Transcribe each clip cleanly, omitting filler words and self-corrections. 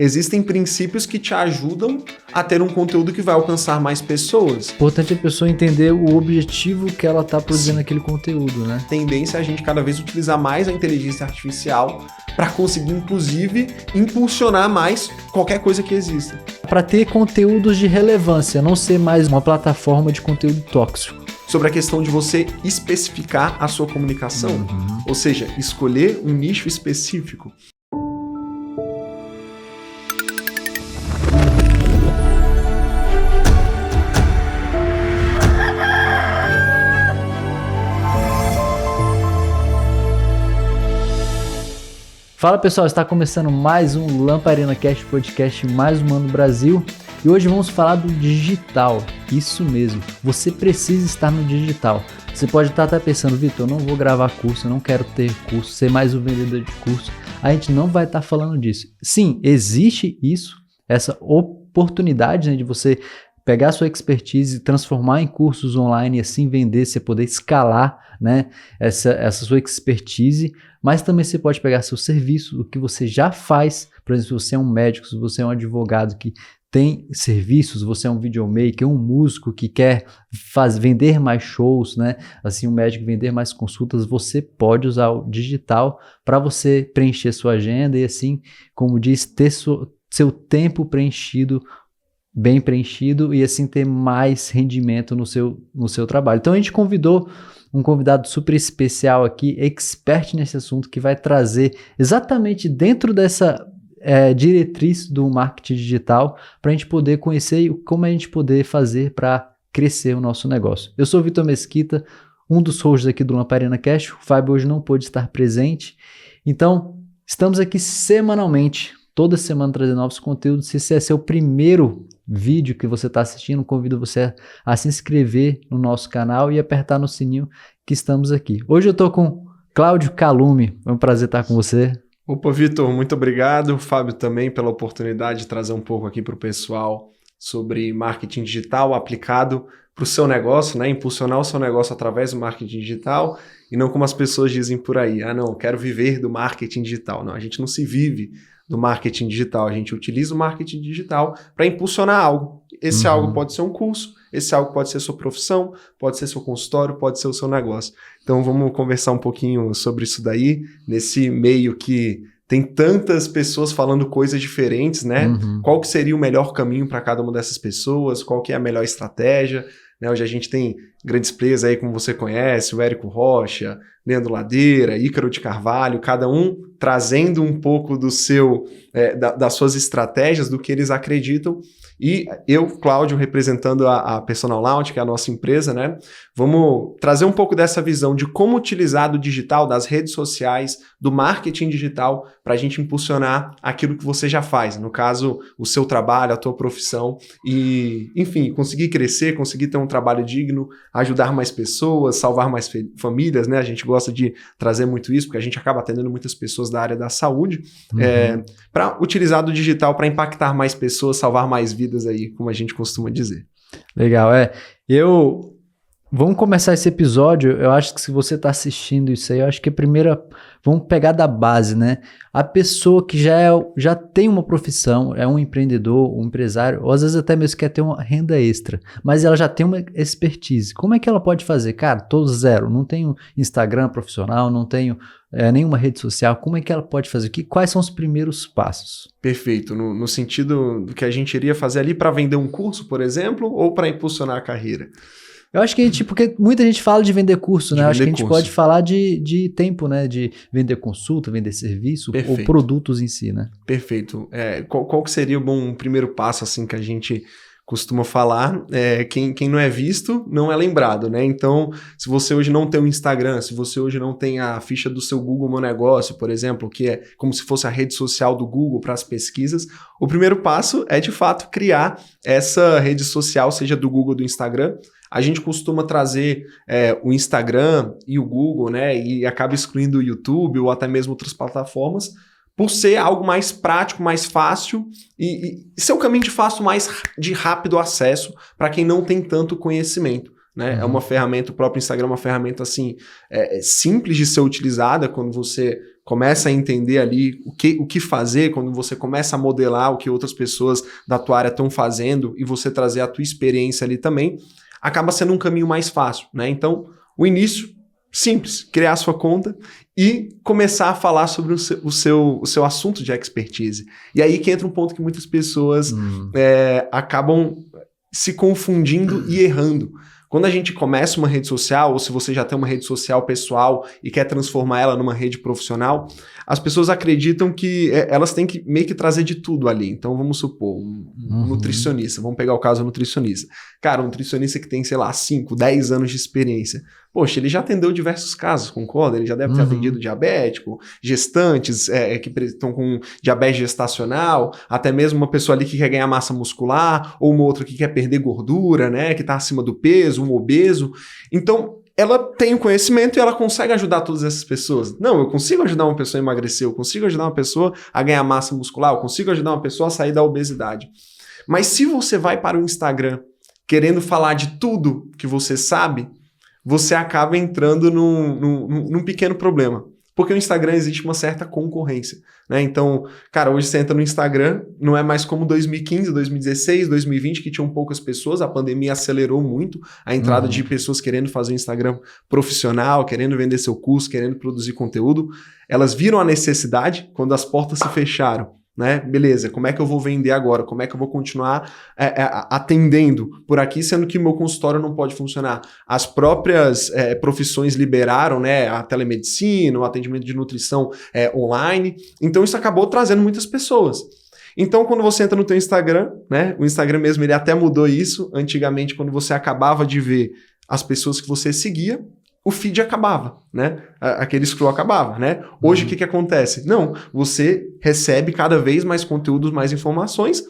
Existem princípios que te ajudam a ter um conteúdo que vai alcançar mais pessoas. Importante a pessoa entender o objetivo que ela está produzindo aquele conteúdo, né? Tendência é a gente cada vez utilizar mais a inteligência artificial para conseguir, inclusive, impulsionar mais qualquer coisa que exista. Para ter conteúdos de relevância, não ser mais uma plataforma de conteúdo tóxico. Sobre a questão de você especificar a sua comunicação, ou seja, escolher um nicho específico. Fala pessoal, está começando mais um Lamparina Cast Podcast mais humano do Brasil e hoje vamos falar do digital, isso mesmo, você precisa estar no digital. Você pode estar até pensando, Vitor, eu não vou gravar curso, eu não quero ter curso, ser mais um vendedor de curso, a gente não vai estar falando disso. Sim, existe isso, essa oportunidade, né, de você pegar sua expertise e transformar em cursos online e assim vender, você poder escalar, né, essa sua expertise, mas também você pode pegar seu serviço, o que você já faz, por exemplo, se você é um médico, se você é um advogado que tem serviços, você é um videomaker, um músico que quer vender mais shows, né, assim, um médico vender mais consultas, você pode usar o digital para você preencher sua agenda e assim, como diz, ter seu tempo preenchido, bem preenchido e assim ter mais rendimento no seu trabalho. Então a gente convidou um convidado super especial aqui, expert nesse assunto, que vai trazer exatamente dentro dessa diretriz do marketing digital para a gente poder conhecer como a gente poder fazer para crescer o nosso negócio. Eu sou o Vitor Mesquita, um dos hosts aqui do Lamparina Cast. O Fábio hoje não pôde estar presente, então estamos aqui semanalmente, toda semana trazendo novos conteúdos. Se esse é seu primeiro vídeo que você está assistindo, convido você a se inscrever no nosso canal e apertar no sininho que estamos aqui. Hoje eu estou com Cláudio Calume, é um prazer estar com você. Opa, Vitor, muito obrigado. Fábio também pela oportunidade de trazer um pouco aqui para o pessoal sobre marketing digital aplicado para o seu negócio, né? Impulsionar o seu negócio através do marketing digital e não como as pessoas dizem por aí, não, quero viver do marketing digital. Não, a gente não se vive do marketing digital, a gente utiliza o marketing digital para impulsionar algo. Esse algo pode ser um curso, esse algo pode ser sua profissão, pode ser seu consultório, pode ser o seu negócio. Então vamos conversar um pouquinho sobre isso daí, nesse meio que tem tantas pessoas falando coisas diferentes, né? Qual que seria o melhor caminho para cada uma dessas pessoas, qual que é a melhor estratégia, né? Hoje a gente tem grandes players aí, como você conhece, o Érico Rocha, Leandro Ladeira, Ícaro de Carvalho, cada um trazendo um pouco do das suas estratégias, do que eles acreditam. E eu, Cláudio, representando a Personal Launch, que é a nossa empresa, né? Vamos trazer um pouco dessa visão de como utilizar do digital, das redes sociais, do marketing digital, para a gente impulsionar aquilo que você já faz. No caso, o seu trabalho, a tua profissão. E, enfim, conseguir crescer, conseguir ter um trabalho digno, ajudar mais pessoas, salvar mais famílias, né? A gente gosta de trazer muito isso, porque a gente acaba atendendo muitas pessoas da área da saúde, para utilizar do digital para impactar mais pessoas, salvar mais vidas aí, como a gente costuma dizer. Legal, vamos começar esse episódio. Eu acho que se você está assistindo isso aí, eu acho que vamos pegar da base, né? A pessoa que já tem uma profissão, é um empreendedor, um empresário, ou às vezes até mesmo quer ter uma renda extra, mas ela já tem uma expertise. Como é que ela pode fazer? Cara, tô zero, não tenho Instagram profissional, não tenho nenhuma rede social. Como é que ela pode fazer? Quais são os primeiros passos? Perfeito, no sentido do que a gente iria fazer ali para vender um curso, por exemplo, ou para impulsionar a carreira? Eu acho que porque muita gente fala de vender curso, né? Acho que a gente pode falar de tempo, né? De vender consulta, vender serviço. Perfeito. Ou produtos em si, né? Perfeito. Qual que seria um primeiro passo assim que a gente costuma falar? Quem não é visto não é lembrado, né? Então, se você hoje não tem um Instagram, se você hoje não tem a ficha do seu Google Meu Negócio, por exemplo, que é como se fosse a rede social do Google para as pesquisas, o primeiro passo é, de fato, criar essa rede social, seja do Google ou do Instagram. A gente costuma trazer o Instagram e o Google, né? E acaba excluindo o YouTube ou até mesmo outras plataformas, por ser algo mais prático, mais fácil e ser um caminho de rápido acesso para quem não tem tanto conhecimento, né? É uma ferramenta, o próprio Instagram é uma ferramenta assim, simples de ser utilizada quando você começa a entender ali o que fazer, quando você começa a modelar o que outras pessoas da tua área estão fazendo e você trazer a tua experiência ali também, acaba sendo um caminho mais fácil, né? Então, o início, simples, criar a sua conta e começar a falar sobre o seu assunto de expertise. E aí que entra um ponto que muitas pessoas acabam se confundindo e errando. Quando a gente começa uma rede social, ou se você já tem uma rede social pessoal e quer transformar ela numa rede profissional, as pessoas acreditam que elas têm que meio que trazer de tudo ali. Então, vamos supor, um nutricionista, vamos pegar o caso do nutricionista. Cara, um nutricionista que tem, sei lá, 5, 10 anos de experiência. Poxa, ele já atendeu diversos casos, concorda? Ele já deve ter atendido diabético, gestantes que estão com diabetes gestacional, até mesmo uma pessoa ali que quer ganhar massa muscular, ou uma outra que quer perder gordura, né, que está acima do peso, um obeso. Então, ela tem o conhecimento e ela consegue ajudar todas essas pessoas. Não, eu consigo ajudar uma pessoa a emagrecer, eu consigo ajudar uma pessoa a ganhar massa muscular, eu consigo ajudar uma pessoa a sair da obesidade. Mas se você vai para o Instagram querendo falar de tudo que você sabe, você acaba entrando num pequeno problema. Porque no Instagram existe uma certa concorrência, né? Então, cara, hoje você entra no Instagram, não é mais como 2015, 2016, 2020, que tinham poucas pessoas, a pandemia acelerou muito a entrada de pessoas querendo fazer um Instagram profissional, querendo vender seu curso, querendo produzir conteúdo. Elas viram a necessidade quando as portas se fecharam. Né? Beleza, como é que eu vou vender agora? Como é que eu vou continuar atendendo por aqui, sendo que o meu consultório não pode funcionar? As próprias profissões liberaram, né, a telemedicina, o atendimento de nutrição online, então isso acabou trazendo muitas pessoas. Então, quando você entra no teu Instagram, né, o Instagram mesmo ele até mudou isso. Antigamente, quando você acabava de ver as pessoas que você seguia, o feed acabava, né? Aquele scroll acabava, né? Hoje, o que acontece? Não, você recebe cada vez mais conteúdos, mais informações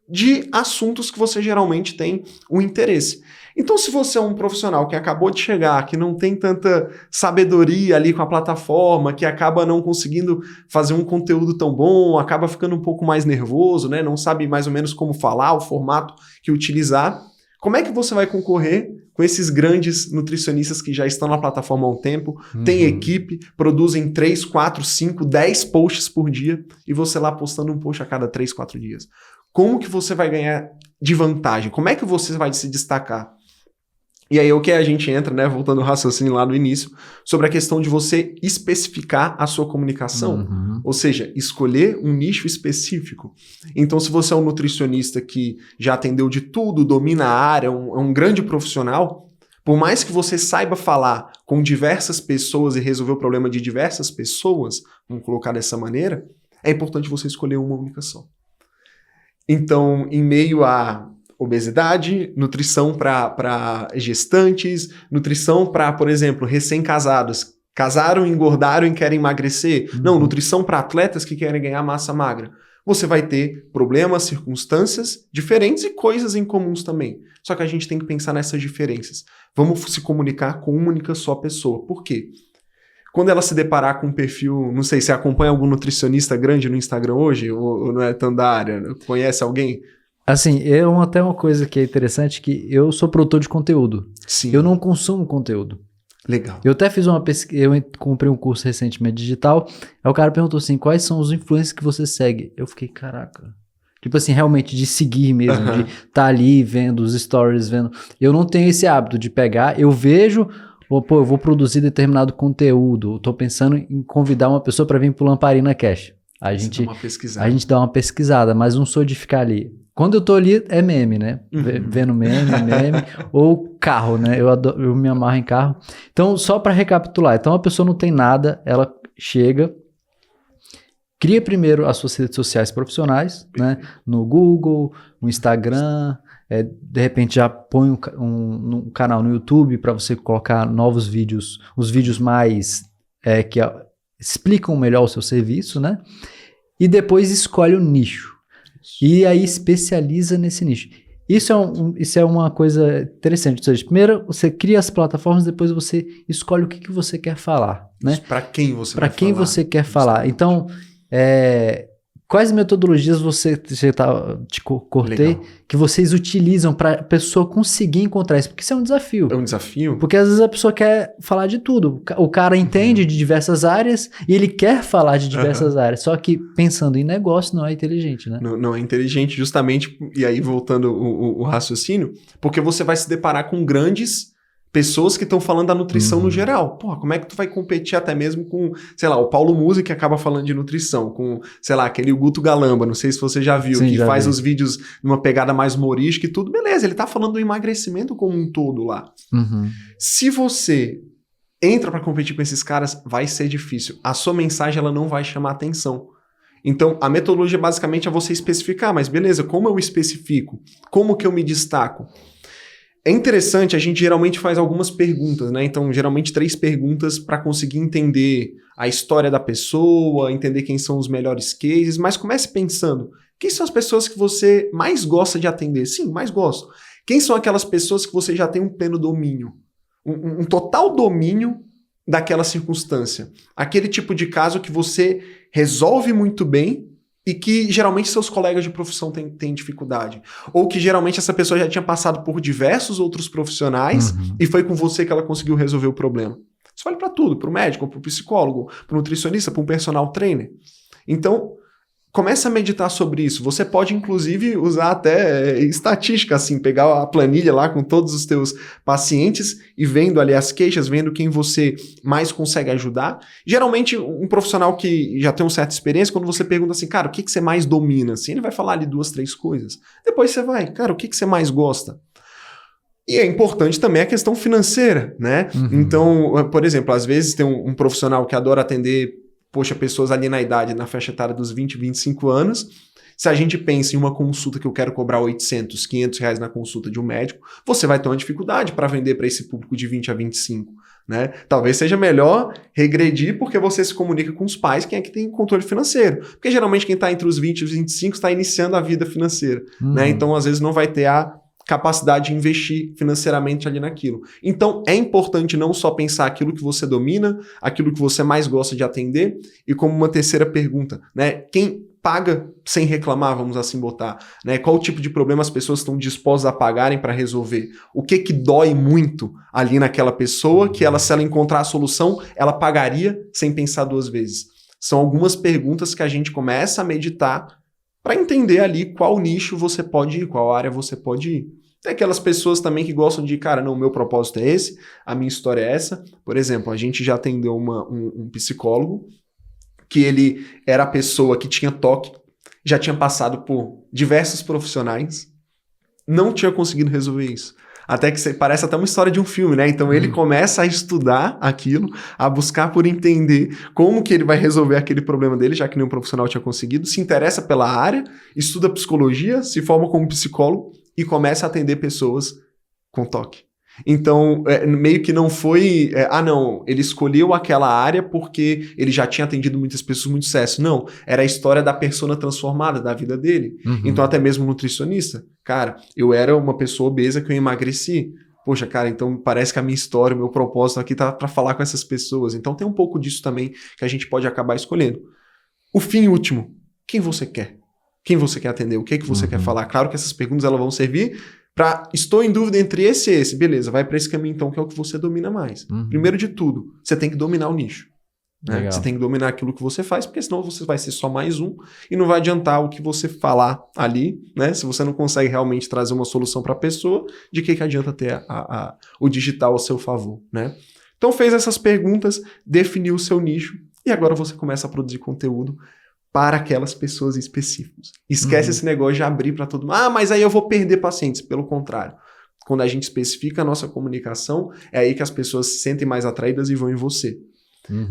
de assuntos que você geralmente tem o interesse. Então, se você é um profissional que acabou de chegar, que não tem tanta sabedoria ali com a plataforma, que acaba não conseguindo fazer um conteúdo tão bom, acaba ficando um pouco mais nervoso, né? Não sabe mais ou menos como falar, o formato que utilizar, como é que você vai concorrer com esses grandes nutricionistas que já estão na plataforma há um tempo, têm equipe, produzem 3, 4, 5, 10 posts por dia e você lá postando um post a cada 3, 4 dias? Como que você vai ganhar de vantagem? Como é que você vai se destacar? E aí é o que a gente entra, né, voltando ao raciocínio lá no início, sobre a questão de você especificar a sua comunicação, ou seja, escolher um nicho específico. Então, se você é um nutricionista que já atendeu de tudo, domina a área, é um grande profissional, por mais que você saiba falar com diversas pessoas e resolver o problema de diversas pessoas, vamos colocar dessa maneira, é importante você escolher uma única só. Então, em meio a obesidade, nutrição para gestantes, nutrição para, por exemplo, recém-casados. Casaram, engordaram e querem emagrecer. Não, nutrição para atletas que querem ganhar massa magra. Você vai ter problemas, circunstâncias diferentes e coisas incomuns também. Só que a gente tem que pensar nessas diferenças. Vamos se comunicar com uma única só pessoa. Por quê? Quando ela se deparar com um perfil, não sei, você acompanha algum nutricionista grande no Instagram hoje? Ou não é tão da área? Conhece alguém? Assim, até uma coisa que é interessante, que eu sou produtor de conteúdo. Sim. Eu não consumo conteúdo. Legal. Eu até fiz uma pesquisa, eu comprei um curso recentemente digital, aí o cara perguntou assim, quais são os influencers que você segue? Eu fiquei, caraca. Tipo assim, realmente de seguir mesmo, de estar ali vendo os stories, vendo. Eu não tenho esse hábito de pegar, eu vejo, pô, eu vou produzir determinado conteúdo, tô pensando em convidar uma pessoa para vir pro Lamparina Cash. A gente dá uma pesquisada, mas não sou de ficar ali. Quando eu tô ali, é meme, né? Vendo meme, ou carro, né? Eu me amarro em carro. Então, só para recapitular. Então, a pessoa não tem nada, ela chega, cria primeiro as suas redes sociais profissionais, né? No Google, no Instagram, de repente já põe um canal no YouTube para você colocar novos vídeos, os vídeos mais que explicam melhor o seu serviço, né? E depois escolhe o nicho. E aí especializa nesse nicho. Isso é uma coisa interessante. Ou seja, primeiro você cria as plataformas, depois você escolhe o que você quer falar, né? Para quem você quer falar. Então, quais metodologias te cortei, Legal. que vocês utilizam para a pessoa conseguir encontrar isso? Porque isso é um desafio. É um desafio? Porque às vezes a pessoa quer falar de tudo. O cara entende de diversas áreas e ele quer falar de diversas áreas. Só que pensando em negócio não é inteligente, né? Não é inteligente, justamente, e aí voltando o raciocínio, porque você vai se deparar com grandes pessoas que estão falando da nutrição no geral. Pô, como é que tu vai competir até mesmo com, sei lá, o Paulo Musi, que acaba falando de nutrição, com, sei lá, aquele Guto Galamba, não sei se você já viu, Sim, que já faz vi. os vídeos numa pegada mais humorística e tudo, beleza, ele tá falando do emagrecimento como um todo lá. Se você entra para competir com esses caras, vai ser difícil. A sua mensagem, ela não vai chamar atenção. Então, a metodologia basicamente é você especificar, mas beleza, como eu especifico? Como que eu me destaco? É interessante, a gente geralmente faz algumas perguntas, né? Então, geralmente 3 perguntas para conseguir entender a história da pessoa, entender quem são os melhores cases, mas comece pensando, quem são as pessoas que você mais gosta de atender? Sim, mais gosto. Quem são aquelas pessoas que você já tem um pleno domínio? Um total domínio daquela circunstância. Aquele tipo de caso que você resolve muito bem e que geralmente seus colegas de profissão têm dificuldade. Ou que geralmente essa pessoa já tinha passado por diversos outros profissionais e foi com você que ela conseguiu resolver o problema. Isso vale para tudo, para o médico, para o psicólogo, para o nutricionista, para um personal trainer. Então, comece a meditar sobre isso. Você pode, inclusive, usar até estatística, assim, pegar a planilha lá com todos os teus pacientes e vendo ali as queixas, vendo quem você mais consegue ajudar. Geralmente, um profissional que já tem uma certa experiência, quando você pergunta assim, cara, o que você mais domina? Assim, ele vai falar ali 2, 3 coisas. Depois você vai, cara, o que você mais gosta? E é importante também a questão financeira, né? Então, por exemplo, às vezes tem um profissional que adora atender pessoas ali na idade, na faixa etária dos 20, 25 anos, se a gente pensa em uma consulta que eu quero cobrar 800, 500 reais na consulta de um médico, você vai ter uma dificuldade para vender para esse público de 20 a 25, né? Talvez seja melhor regredir porque você se comunica com os pais, quem é que tem controle financeiro. Porque geralmente quem está entre os 20 e os 25 está iniciando a vida financeira, né? Então, às vezes, não vai ter a capacidade de investir financeiramente ali naquilo. Então, é importante não só pensar aquilo que você domina, aquilo que você mais gosta de atender, e como uma terceira pergunta, né? Quem paga sem reclamar, vamos assim botar, né? Qual o tipo de problema as pessoas estão dispostas a pagarem para resolver? O que dói muito ali naquela pessoa, que ela, se ela encontrar a solução, ela pagaria sem pensar 2 vezes. São algumas perguntas que a gente começa a meditar para entender ali qual nicho você pode ir, qual área você pode ir. Tem aquelas pessoas também que gostam de, cara, não, o meu propósito é esse, a minha história é essa. Por exemplo, a gente já atendeu um psicólogo, que ele era a pessoa que tinha toque, já tinha passado por diversos profissionais, não tinha conseguido resolver isso. Até que parece até uma história de um filme, né? Então ele começa a estudar aquilo, a buscar por entender como que ele vai resolver aquele problema dele, já que nenhum profissional tinha conseguido, se interessa pela área, estuda psicologia, se forma como psicólogo e começa a atender pessoas com toque. Então, meio que não foi... não, ele escolheu aquela área porque ele já tinha atendido muitas pessoas com muito sucesso. Não, era a história da persona transformada, da vida dele. Então, até mesmo nutricionista. Cara, eu era uma pessoa obesa que eu emagreci. Poxa, cara, então parece que a minha história, o meu propósito aqui tá para falar com essas pessoas. Então, tem um pouco disso também que a gente pode acabar escolhendo. O fim último, quem você quer? Quem você quer atender? O que você quer falar? Claro que essas perguntas elas vão servir estou em dúvida entre esse e esse. Beleza, vai para esse caminho então, que é o que você domina mais. Primeiro de tudo, você tem que dominar o nicho. Né? Você tem que dominar aquilo que você faz, porque senão você vai ser só mais um e não vai adiantar o que você falar ali, né? Se você não consegue realmente trazer uma solução para a pessoa, de que adianta ter o digital ao seu favor, né? Então fez essas perguntas, definiu o seu nicho e agora você começa a produzir conteúdo para aquelas pessoas específicas. Esquece esse negócio de abrir para todo mundo. Mas aí eu vou perder pacientes. Pelo contrário. Quando a gente especifica a nossa comunicação, é aí que as pessoas se sentem mais atraídas e vão em você.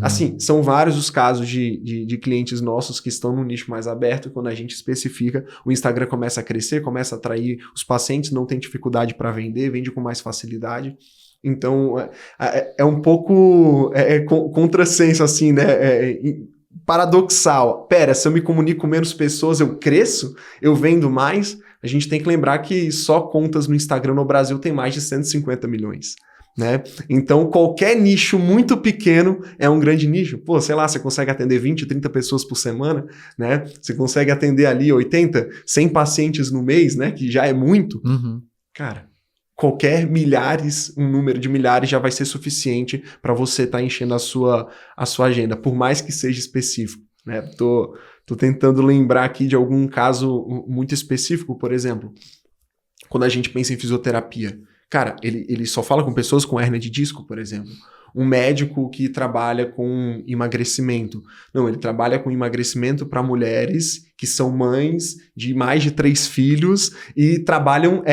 Assim, são vários os casos de clientes nossos que estão num nicho mais aberto, e quando a gente especifica, o Instagram começa a crescer, começa a atrair os pacientes, não tem dificuldade para vender, vende com mais facilidade. Então, é um pouco contrassenso, assim, né? Paradoxal. Pera, se eu me comunico com menos pessoas, eu cresço? Eu vendo mais? A gente tem que lembrar que só contas no Instagram no Brasil tem mais de 150 milhões. né? Então, qualquer nicho muito pequeno é um grande nicho. Pô, sei lá, você consegue atender 20, 30 pessoas por semana, né? Você consegue atender ali 80, 100 pacientes no mês, né? Que já é muito. Cara, qualquer um número de milhares já vai ser suficiente para você estar enchendo a sua agenda, por mais que seja específico, né? Tô tentando lembrar aqui de algum caso muito específico, por exemplo, quando a gente pensa em fisioterapia. Cara, ele só fala com pessoas com hérnia de disco, por exemplo. Um médico que trabalha com emagrecimento. Não, ele trabalha com emagrecimento para mulheres que são mães de mais de 3 filhos e trabalham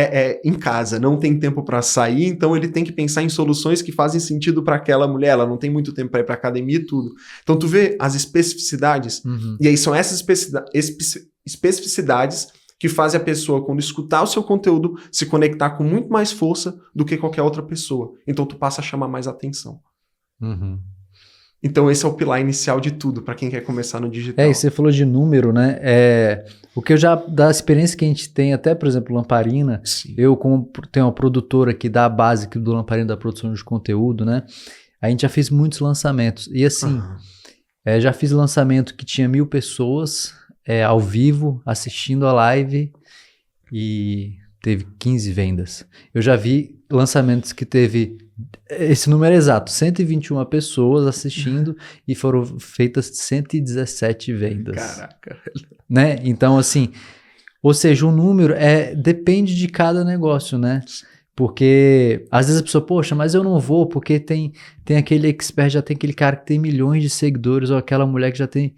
em casa, não tem tempo para sair, então ele tem que pensar em soluções que fazem sentido para aquela mulher. Ela não tem muito tempo para ir para academia e tudo. Então tu vê as especificidades, e aí são essas especificidades que faz a pessoa, quando escutar o seu conteúdo, se conectar com muito mais força do que qualquer outra pessoa. Então tu passa a chamar mais atenção. Então esse é o pilar inicial de tudo, para quem quer começar no digital. E você falou de número, né? O que eu já, da experiência que a gente tem, até, por exemplo, Lamparina, Sim. eu como tenho uma produtora aqui da base do Lamparina, da produção de conteúdo, né? A gente já fez muitos lançamentos. E assim, já fiz lançamento que tinha 1.000 pessoas ao vivo, assistindo a live, e teve 15 vendas. Eu já vi lançamentos que teve esse número exato, 121 pessoas assistindo e foram feitas 117 vendas. Caraca. Né? Então, assim, ou seja, o número depende de cada negócio, né? Porque às vezes a pessoa, poxa, mas eu não vou porque tem aquele expert, já tem aquele cara que tem milhões de seguidores, ou aquela mulher que já tem...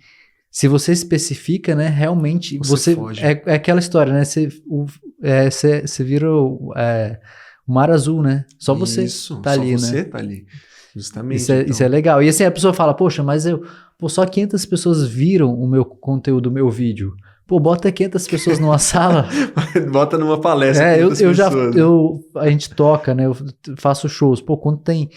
Se você especifica, né, realmente, você foge. É aquela história, né? Você vira o mar azul, né? Só você tá ali, né? Só você tá ali. Justamente. Isso é legal. E assim, a pessoa fala, poxa, mas só 500 pessoas viram o meu conteúdo, o meu vídeo. Pô, bota 500 pessoas numa sala. Bota numa palestra. A gente toca, né? Eu faço shows. Pô, quando tem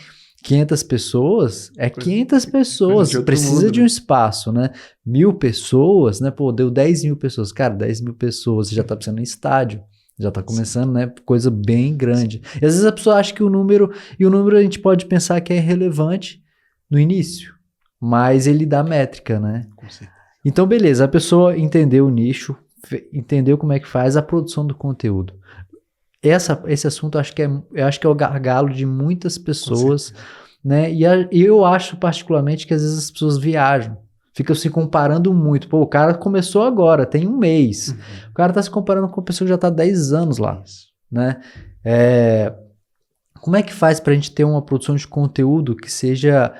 500 pessoas, 500 pessoas, precisa de um espaço, né? 1.000 pessoas, né? Pô, deu 10.000 pessoas. Cara, 10.000 pessoas, você já tá precisando em estádio. Já tá começando, né? Coisa bem grande. E às vezes a pessoa acha que o número a gente pode pensar que é irrelevante no início, mas ele dá métrica, né? Com certeza. Então, beleza, a pessoa entendeu o nicho, entendeu como é que faz a produção do conteúdo. Esse assunto eu acho que é o gargalo de muitas pessoas, né? E eu acho particularmente que às vezes as pessoas viajam, ficam se comparando muito. Pô, o cara começou agora, tem um mês. O cara tá se comparando com uma pessoa que já tá há 10 anos lá, né? Como é que faz pra gente ter uma produção de conteúdo que seja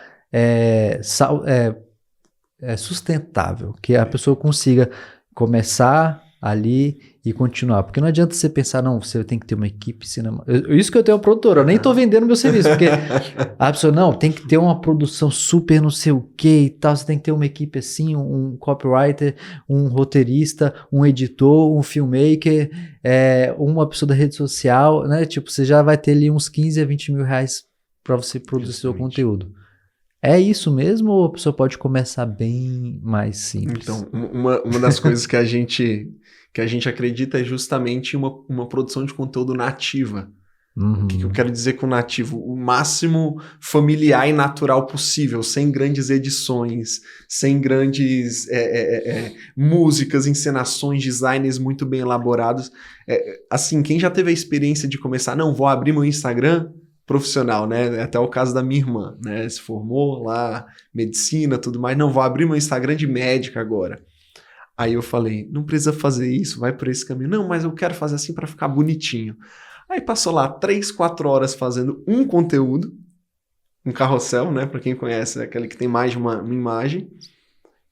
sustentável, que a pessoa consiga começar ali e continuar, porque não adianta você pensar, não, você tem que ter uma equipe cinema. Isso que eu tenho uma produtora, eu nem tô vendendo meu serviço, porque a pessoa, não, tem que ter uma produção super não sei o que e tal, você tem que ter uma equipe assim, um copywriter, um roteirista, um editor, um filmmaker, uma pessoa da rede social, né, tipo, você já vai ter ali uns 15 a 20 mil reais para você produzir seu conteúdo. É isso mesmo ou a pessoa pode começar bem mais simples? Então, uma das coisas que a gente acredita é justamente uma produção de conteúdo nativa. O que eu quero dizer com nativo? O máximo familiar e natural possível, sem grandes edições, sem grandes músicas, encenações, designs muito bem elaborados. Assim, quem já teve a experiência de começar, não, vou abrir meu Instagram profissional, né? Até o caso da minha irmã, né? Se formou lá, medicina, tudo mais. Não, vou abrir meu Instagram de médica agora. Aí eu falei, não precisa fazer isso, vai por esse caminho. Não, mas eu quero fazer assim para ficar bonitinho. Aí passou lá 3, 4 horas fazendo um conteúdo, um carrossel, né? Para quem conhece, é aquele que tem mais de uma imagem.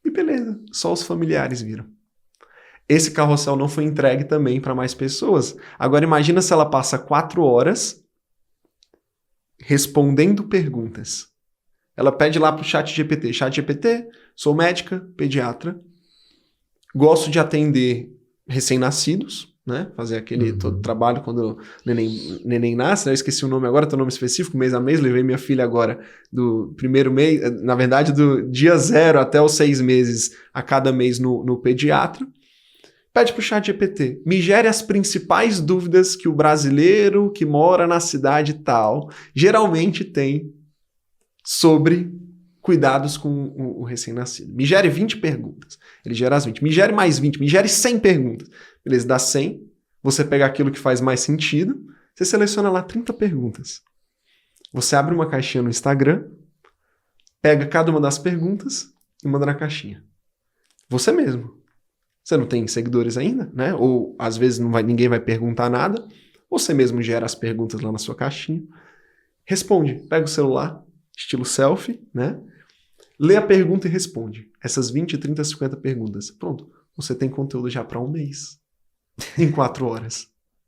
E beleza, só os familiares viram. Esse carrossel não foi entregue também para mais pessoas. Agora imagina se ela passa 4 horas respondendo perguntas. Ela pede lá pro ChatGPT. ChatGPT, sou médica, pediatra, gosto de atender recém-nascidos, né? Fazer aquele todo trabalho quando o neném nasce, né? Eu esqueci o nome agora, tem um nome específico, mês a mês, levei minha filha agora do primeiro mês, na verdade do dia 0 até os 6 meses a cada mês no pediatra. Pede pro ChatGPT, me gere as principais dúvidas que o brasileiro que mora na cidade tal geralmente tem sobre cuidados com o recém-nascido. Me gere 20 perguntas. Ele gera as 20. Me gere mais 20. Me gere 100 perguntas. Beleza, dá 100. Você pega aquilo que faz mais sentido. Você seleciona lá 30 perguntas. Você abre uma caixinha no Instagram, pega cada uma das perguntas e manda na caixinha. Você mesmo. Você não tem seguidores ainda, né? Ou às vezes ninguém vai perguntar nada. Você mesmo gera as perguntas lá na sua caixinha. Responde. Pega o celular, estilo selfie, né? Lê a pergunta e responde. Essas 20, 30, 50 perguntas. Pronto. Você tem conteúdo já para um mês. Em 4 horas.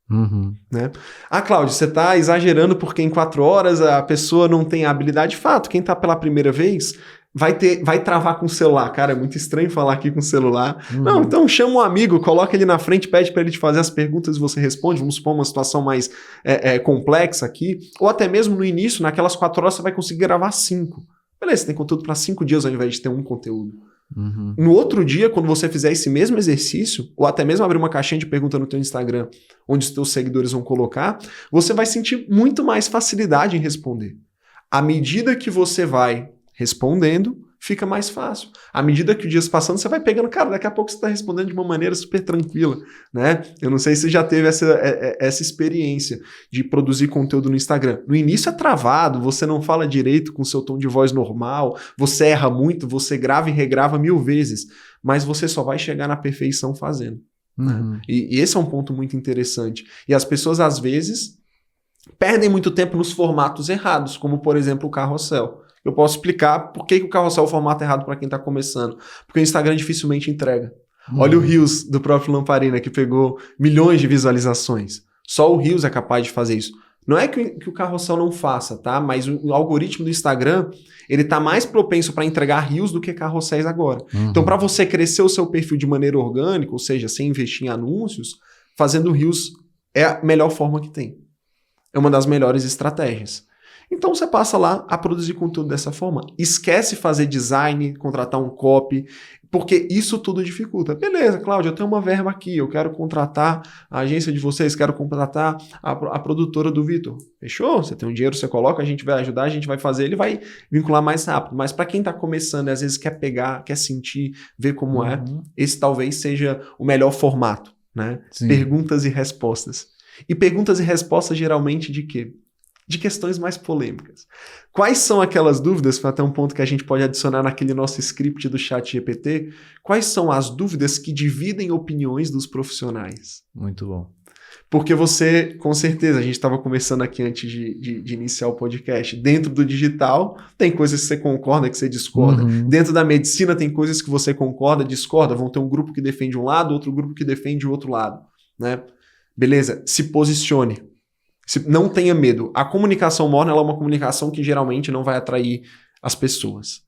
Uhum. Né? Ah, Cláudio, você está exagerando porque em 4 horas a pessoa não tem a habilidade. De fato, quem está pela primeira vez vai travar com o celular. Cara, é muito estranho falar aqui com o celular. Uhum. Não, então chama um amigo, coloca ele na frente, pede para ele te fazer as perguntas e você responde. Vamos supor uma situação mais complexa aqui. Ou até mesmo no início, naquelas 4 horas você vai conseguir gravar 5. Beleza, você tem conteúdo para 5 dias ao invés de ter um conteúdo. Uhum. No outro dia, quando você fizer esse mesmo exercício, ou até mesmo abrir uma caixinha de pergunta no teu Instagram, onde os teus seguidores vão colocar, você vai sentir muito mais facilidade em responder. À medida que você vai respondendo, fica mais fácil. À medida que o dia se passando, você vai pegando, cara, daqui a pouco você está respondendo de uma maneira super tranquila, né? Eu não sei se você já teve essa experiência de produzir conteúdo no Instagram. No início é travado, você não fala direito com seu tom de voz normal, você erra muito, você grava e regrava 1000 vezes, mas você só vai chegar na perfeição fazendo. Uhum. Né? E esse é um ponto muito interessante. E as pessoas, às vezes, perdem muito tempo nos formatos errados, como, por exemplo, o carrossel. Eu posso explicar por que o carrossel é o formato errado para quem está começando. Porque o Instagram dificilmente entrega. Olha o Reels do próprio Lamparina, que pegou milhões de visualizações. Só o Reels é capaz de fazer isso. Não é que o carrossel não faça, tá? Mas o algoritmo do Instagram, ele tá mais propenso para entregar Reels do que carrosséis agora. Uhum. Então, para você crescer o seu perfil de maneira orgânica, ou seja, sem investir em anúncios, fazendo Reels é a melhor forma que tem. É uma das melhores estratégias. Então você passa lá a produzir conteúdo dessa forma. Esquece fazer design, contratar um copy, porque isso tudo dificulta. Beleza, Cláudio, eu tenho uma verba aqui, eu quero contratar a agência de vocês, quero contratar a produtora do Vitor. Fechou? Você tem um dinheiro, você coloca, a gente vai ajudar, a gente vai fazer, ele vai vincular mais rápido. Mas para quem está começando e às vezes quer pegar, quer sentir, ver como é, esse talvez seja o melhor formato, né? Sim. Perguntas e respostas. E perguntas e respostas geralmente de quê? De questões mais polêmicas. Quais são aquelas dúvidas, foi até um ponto que a gente pode adicionar naquele nosso script do ChatGPT, quais são as dúvidas que dividem opiniões dos profissionais? Muito bom. Porque você, com certeza, a gente estava conversando aqui antes de iniciar o podcast, dentro do digital tem coisas que você concorda, que você discorda. Uhum. Dentro da medicina tem coisas que você concorda, discorda, vão ter um grupo que defende um lado, outro grupo que defende o outro lado, né? Beleza, se posicione. Não tenha medo. A comunicação morna ela é uma comunicação que geralmente não vai atrair as pessoas.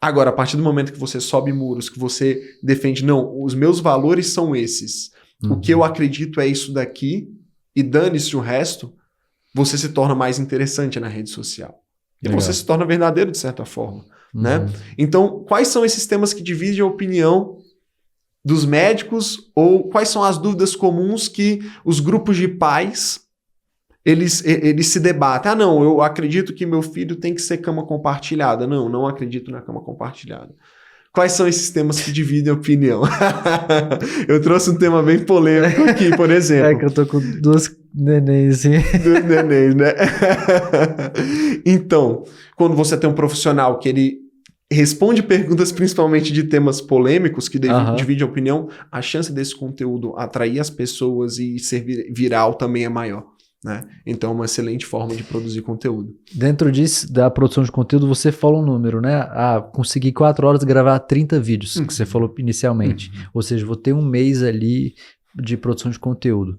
Agora, a partir do momento que você sobe muros, que você defende, não, os meus valores são esses. O que eu acredito é isso daqui e dane-se o resto, você se torna mais interessante na rede social. E Legal. você se torna verdadeiro de certa forma. Né? Então, quais são esses temas que dividem a opinião dos médicos ou quais são as dúvidas comuns que os grupos de pais eles se debatem. Ah, não, eu acredito que meu filho tem que ser cama compartilhada. Não, não acredito na cama compartilhada. Quais são esses temas que dividem a opinião? Eu trouxe um tema bem polêmico aqui, por exemplo. É que eu tô com 2 nenéns, hein? 2 nenéns, né? Então, quando você tem um profissional que ele responde perguntas principalmente de temas polêmicos que divide a opinião, a chance desse conteúdo atrair as pessoas e ser viral também é maior. Né? Então é uma excelente forma de produzir conteúdo. Dentro disso, da produção de conteúdo, você fala um número, né? Ah, consegui 4 horas gravar 30 vídeos, que você falou inicialmente. Ou seja, vou ter um mês ali de produção de conteúdo.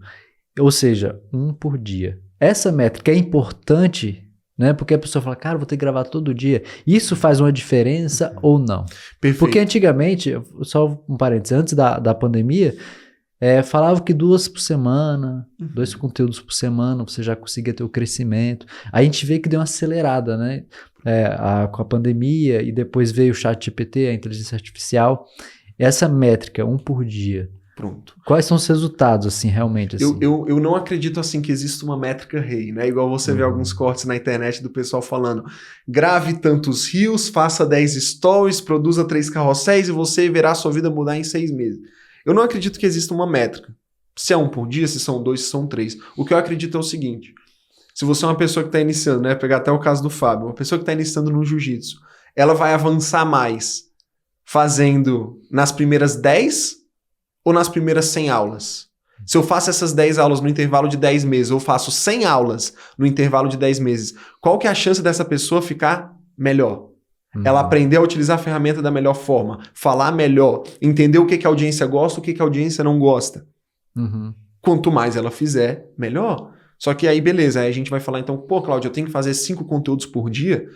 Ou seja, 1 por dia. Essa métrica é importante, né? Porque a pessoa fala, cara, vou ter que gravar todo dia. Isso faz uma diferença ou não? Perfeito. Porque antigamente, só um parênteses, antes da pandemia, falava que 2 por semana, 2 conteúdos por semana, você já conseguia ter o crescimento. A gente vê que deu uma acelerada, né? Com a pandemia e depois veio o ChatGPT, a inteligência artificial. Essa métrica, 1 por dia, Pronto. Quais são os resultados, assim, realmente? Assim? Eu não acredito, assim, que exista uma métrica rei, né? Igual você vê alguns cortes na internet do pessoal falando, grave tantos reels, faça 10 stories, produza 3 carrosséis e você verá sua vida mudar em 6 meses. Eu não acredito que exista uma métrica. Se é 1 por dia, se são 2, se são 3. O que eu acredito é o seguinte, se você é uma pessoa que está iniciando, né? Pegar até o caso do Fábio, uma pessoa que está iniciando no jiu-jitsu, ela vai avançar mais fazendo nas primeiras 10 ou nas primeiras 100 aulas? Se eu faço essas 10 aulas no intervalo de 10 meses, ou faço 100 aulas no intervalo de 10 meses, qual que é a chance dessa pessoa ficar melhor? Ela aprender a utilizar a ferramenta da melhor forma, falar melhor, entender o que que a audiência gosta, o que que a audiência não gosta. Quanto mais ela fizer, melhor. Só que aí, beleza, aí a gente vai falar então, pô, Cláudio, eu tenho que fazer 5 conteúdos por dia?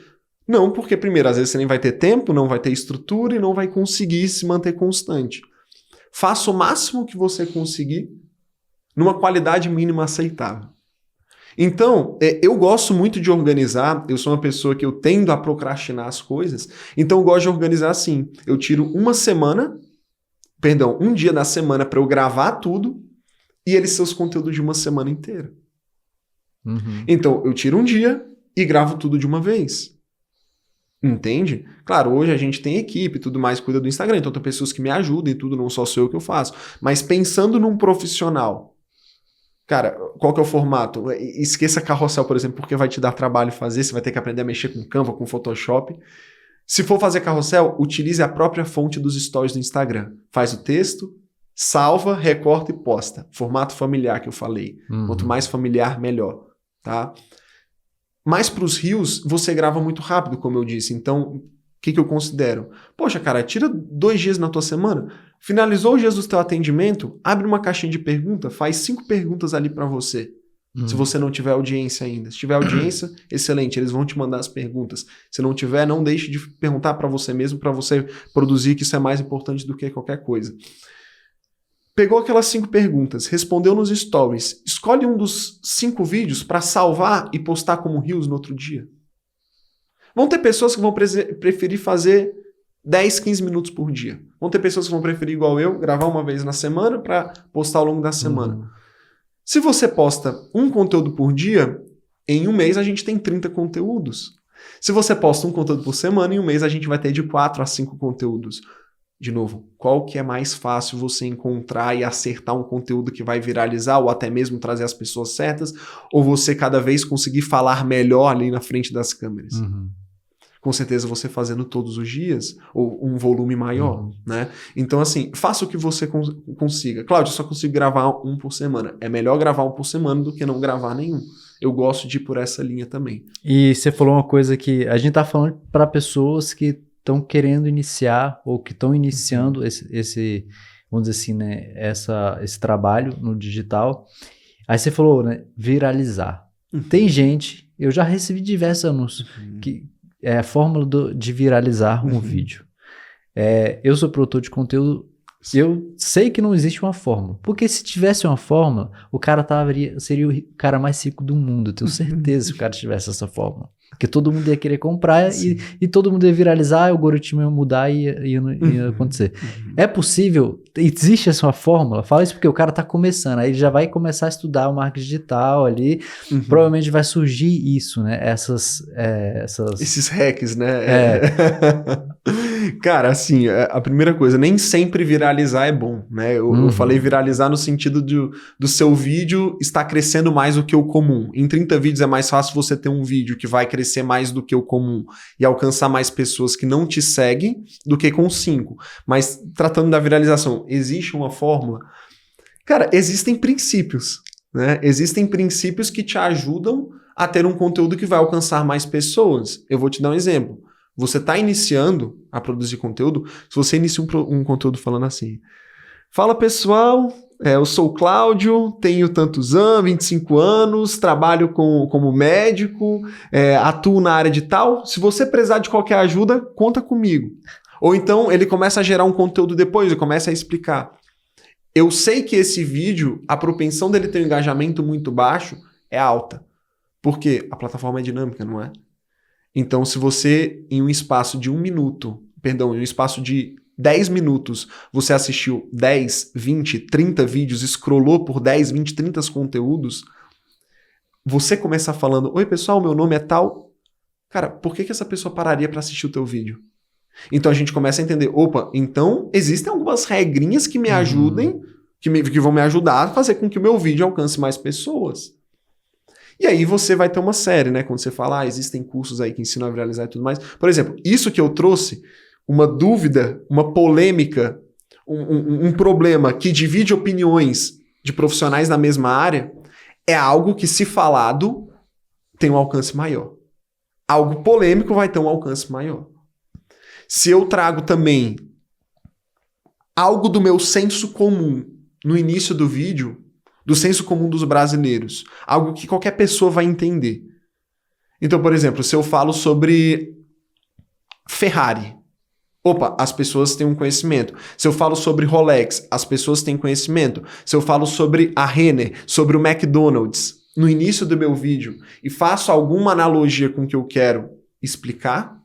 Não, porque primeiro, às vezes você nem vai ter tempo, não vai ter estrutura e não vai conseguir se manter constante. Faça o máximo que você conseguir numa qualidade mínima aceitável. Então, eu gosto muito de organizar, eu sou uma pessoa que eu tendo a procrastinar as coisas, então eu gosto de organizar assim, eu tiro um dia da semana para eu gravar tudo e eles são os conteúdos de uma semana inteira. Então, eu tiro um dia e gravo tudo de uma vez. Entende? Claro, hoje a gente tem equipe e tudo mais, cuida do Instagram, então tem pessoas que me ajudam e tudo, não só sou eu que eu faço. Mas pensando num profissional, cara, qual que é o formato? Esqueça carrossel, por exemplo, porque vai te dar trabalho fazer, você vai ter que aprender a mexer com Canva, com Photoshop. Se for fazer carrossel, utilize a própria fonte dos stories do Instagram. Faz o texto, salva, recorta e posta. Formato familiar que eu falei. Quanto mais familiar, melhor, tá? Mas para os reels, você grava muito rápido, como eu disse. Então, o que eu considero? Poxa, cara, tira 2 dias na tua semana, finalizou os dias do teu atendimento, abre uma caixinha de pergunta, faz 5 perguntas ali para você. Se você não tiver audiência ainda. Se tiver audiência, excelente, eles vão te mandar as perguntas. Se não tiver, não deixe de perguntar para você mesmo, para você produzir, que isso é mais importante do que qualquer coisa. Pegou aquelas 5 perguntas, respondeu nos stories, escolhe um dos 5 vídeos para salvar e postar como reels no outro dia. Vão ter pessoas que vão preferir fazer 10, 15 minutos por dia. Vão ter pessoas que vão preferir, igual eu, gravar uma vez na semana para postar ao longo da semana. Se você posta um conteúdo por dia, em um mês a gente tem 30 conteúdos. Se você posta um conteúdo por semana, em um mês a gente vai ter de 4 a 5 conteúdos. De novo, qual que é mais fácil você encontrar e acertar um conteúdo que vai viralizar ou até mesmo trazer as pessoas certas, ou você cada vez conseguir falar melhor ali na frente das câmeras? Com certeza você fazendo todos os dias, ou um volume maior, né? Então assim, faça o que você consiga. Cláudio, eu só consigo gravar 1 por semana. É melhor gravar 1 por semana do que não gravar nenhum. Eu gosto de ir por essa linha também. E você falou uma coisa que a gente tá falando para pessoas que estão querendo iniciar ou que estão iniciando esse, vamos dizer assim, né, esse trabalho no digital. Aí você falou, né, viralizar. Tem gente, eu já recebi diversos anúncios, que é a fórmula de viralizar um vídeo. Eu sou produtor de conteúdo, eu sei que não existe uma fórmula, porque se tivesse uma fórmula, o cara seria o cara mais rico do mundo, eu tenho certeza se o cara tivesse essa fórmula. Porque todo mundo ia querer comprar e todo mundo ia viralizar, o algoritmo ia mudar e ia acontecer. É possível? Existe essa fórmula? Fala isso porque o cara tá começando, aí ele já vai começar a estudar o marketing digital ali, provavelmente vai surgir isso, né? Esses hacks, né? Cara, assim, a primeira coisa, nem sempre viralizar é bom, né? Eu falei viralizar no sentido do seu vídeo estar crescendo mais do que o comum. Em 30 vídeos é mais fácil você ter um vídeo que vai crescer mais do que o comum e alcançar mais pessoas que não te seguem do que com 5. Mas tratando da viralização, existe uma fórmula? Cara, existem princípios, né? Existem princípios que te ajudam a ter um conteúdo que vai alcançar mais pessoas. Eu vou te dar um exemplo. Você está iniciando a produzir conteúdo, se você inicia um conteúdo falando assim, fala pessoal, eu sou o Cláudio, tenho tantos anos, 25 anos, trabalho como médico, atuo na área de tal, se você precisar de qualquer ajuda, conta comigo. Ou então ele começa a gerar um conteúdo depois, ele começa a explicar. Eu sei que esse vídeo, a propensão dele ter um engajamento muito baixo é alta, porque a plataforma é dinâmica, não é? Então, se você, em um espaço de 1 minuto, em um espaço de 10 minutos, você assistiu 10, 20, 30 vídeos, scrollou por 10, 20, 30 conteúdos, você começar falando, oi pessoal, meu nome é tal, cara, por que essa pessoa pararia para assistir o teu vídeo? Então a gente começa a entender, opa, então existem algumas regrinhas que me ajudem, que vão me ajudar a fazer com que o meu vídeo alcance mais pessoas. E aí você vai ter uma série, né? Quando você fala, existem cursos aí que ensinam a viralizar e tudo mais. Por exemplo, isso que eu trouxe, uma dúvida, uma polêmica, um problema que divide opiniões de profissionais na mesma área, é algo que, se falado, tem um alcance maior. Algo polêmico vai ter um alcance maior. Se eu trago também algo do meu senso comum no início do vídeo, do senso comum dos brasileiros, algo que qualquer pessoa vai entender. Então, por exemplo, se eu falo sobre Ferrari, opa, as pessoas têm um conhecimento. Se eu falo sobre Rolex, as pessoas têm conhecimento. Se eu falo sobre a Renner, sobre o McDonald's, no início do meu vídeo, e faço alguma analogia com o que eu quero explicar,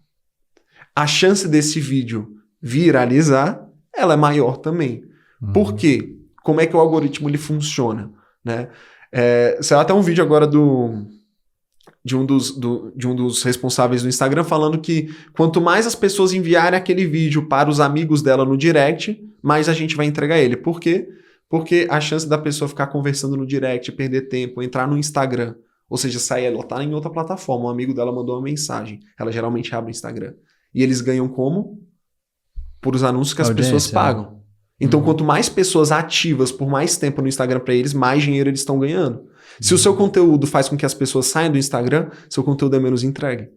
a chance desse vídeo viralizar, ela é maior também. Por quê? Como é que o algoritmo ele funciona? Né? Saiu até um vídeo agora de um dos responsáveis do Instagram falando que quanto mais as pessoas enviarem aquele vídeo para os amigos dela no direct, mais a gente vai entregar ele. Por quê? Porque a chance da pessoa ficar conversando no direct, perder tempo, entrar no Instagram, ou seja, sair, ela tá em outra plataforma, um amigo dela mandou uma mensagem, ela geralmente abre o Instagram. E eles ganham como? Por os anúncios que as pessoas pagam. Então, quanto mais pessoas ativas por mais tempo no Instagram para eles, mais dinheiro eles estão ganhando. Se o seu conteúdo faz com que as pessoas saiam do Instagram, seu conteúdo é menos entregue.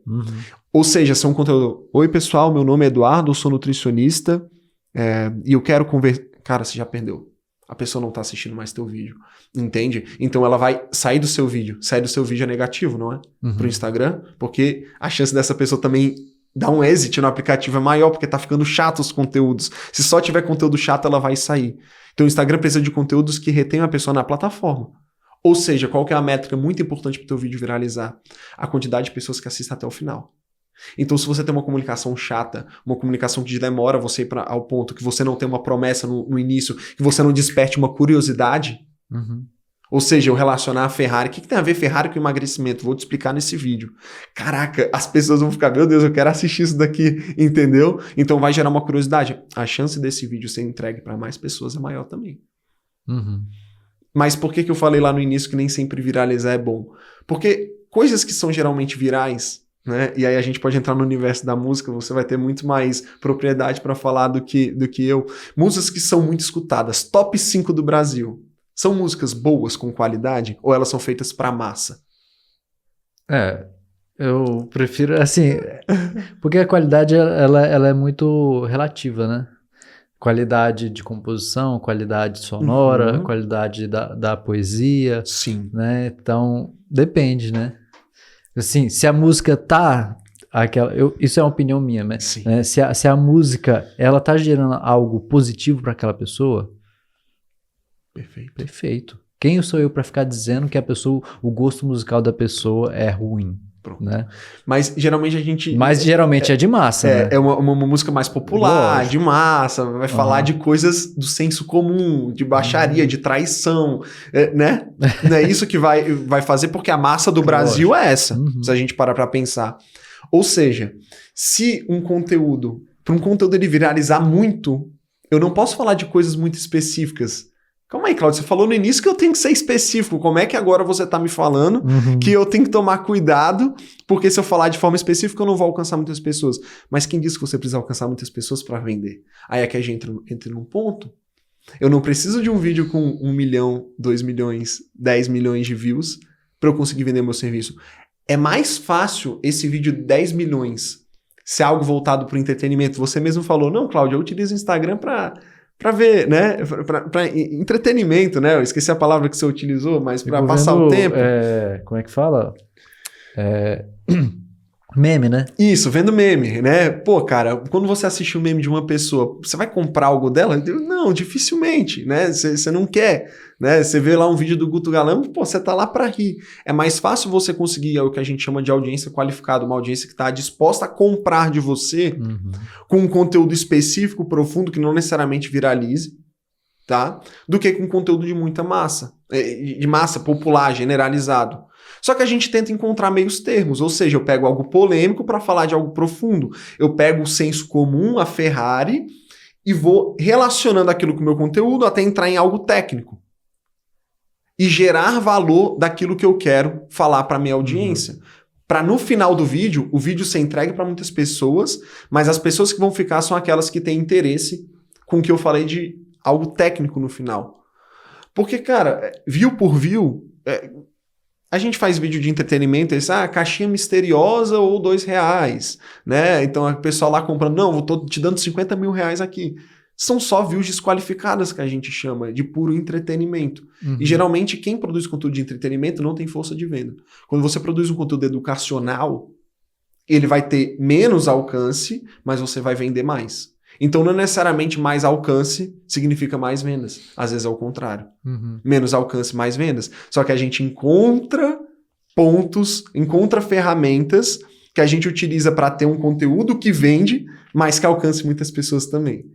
Ou seja, se é um conteúdo... Oi, pessoal, meu nome é Eduardo, eu sou nutricionista e eu quero conversar... Cara, você já perdeu. A pessoa não tá assistindo mais teu vídeo. Entende? Então, ela vai sair do seu vídeo. Sair do seu vídeo é negativo, não é? Pro Instagram, porque a chance dessa pessoa também... dar um exit no aplicativo é maior, porque tá ficando chato os conteúdos. Se só tiver conteúdo chato, ela vai sair. Então o Instagram precisa de conteúdos que retenham a pessoa na plataforma. Ou seja, qual que é a métrica muito importante para o teu vídeo viralizar? A quantidade de pessoas que assistem até o final. Então se você tem uma comunicação chata, uma comunicação que demora você ir ao ponto, que você não tem uma promessa no início, que você não desperte uma curiosidade... Ou seja, eu relacionar a Ferrari. O que tem a ver Ferrari com emagrecimento? Vou te explicar nesse vídeo. Caraca, as pessoas vão ficar, meu Deus, eu quero assistir isso daqui, entendeu? Então vai gerar uma curiosidade. A chance desse vídeo ser entregue para mais pessoas é maior também. Mas por que eu falei lá no início que nem sempre viralizar é bom? Porque coisas que são geralmente virais, né? E aí a gente pode entrar no universo da música, você vai ter muito mais propriedade para falar do que eu. Músicas que são muito escutadas, top 5 do Brasil. São músicas boas, com qualidade, ou elas são feitas pra massa? Eu prefiro, assim, porque a qualidade, ela é muito relativa, né? Qualidade de composição, qualidade sonora, qualidade da poesia. Sim. Né? Então, depende, né? Assim, se a música tá... isso é uma opinião minha, né? Sim. Se a música, ela tá gerando algo positivo para aquela pessoa... Perfeito. Quem sou eu para ficar dizendo que o gosto musical da pessoa é ruim? Pronto. Né? Mas geralmente a gente... Mas geralmente é de massa, né? É uma música mais popular, lógico, de massa, vai falar de coisas do senso comum, de baixaria, de traição, né? Não é isso que vai fazer, porque a massa do Brasil é essa, se a gente parar para pensar. Ou seja, se para um conteúdo ele viralizar muito, eu não posso falar de coisas muito específicas. Calma aí, Cláudio, você falou no início que eu tenho que ser específico. Como é que agora você está me falando que eu tenho que tomar cuidado, porque se eu falar de forma específica eu não vou alcançar muitas pessoas. Mas quem disse que você precisa alcançar muitas pessoas para vender? Aí é que a gente entra num ponto. Eu não preciso de um vídeo com 1 milhão, 2 milhões, 10 milhões de views para eu conseguir vender meu serviço. É mais fácil esse vídeo de 10 milhões ser algo voltado para o entretenimento. Você mesmo falou, não, Cláudio, eu utilizo o Instagram para ver, né? Para entretenimento, né? Eu esqueci a palavra que você utilizou, mas para passar o tempo. Como é que fala? Meme, né? Isso, vendo meme, né? Pô, cara, quando você assiste um meme de uma pessoa, você vai comprar algo dela? Não, dificilmente, né? Você não quer, né? Você vê lá um vídeo do Guto Galã, pô, você tá lá pra rir. É mais fácil você conseguir o que a gente chama de audiência qualificada, uma audiência que tá disposta a comprar de você com um conteúdo específico, profundo, que não necessariamente viralize, tá? Do que com conteúdo de muita massa, de massa popular, generalizado. Só que a gente tenta encontrar meios termos, ou seja, eu pego algo polêmico para falar de algo profundo. Eu pego o senso comum, a Ferrari, e vou relacionando aquilo com o meu conteúdo até entrar em algo técnico. E gerar valor daquilo que eu quero falar para minha audiência. Para no final do vídeo, o vídeo ser entregue para muitas pessoas, mas as pessoas que vão ficar são aquelas que têm interesse com o que eu falei de algo técnico no final. Porque, cara, view por view... A gente faz vídeo de entretenimento, eles, caixinha misteriosa ou R$2, né? Então, o pessoal lá comprando, não, eu tô te dando 50 mil reais aqui. São só views desqualificadas que a gente chama de puro entretenimento. E geralmente quem produz conteúdo de entretenimento não tem força de venda. Quando você produz um conteúdo educacional, ele vai ter menos alcance, mas você vai vender mais. Então, não necessariamente mais alcance significa mais vendas. Às vezes é o contrário. Menos alcance, mais vendas. Só que a gente encontra pontos, encontra ferramentas que a gente utiliza para ter um conteúdo que vende, mas que alcance muitas pessoas também.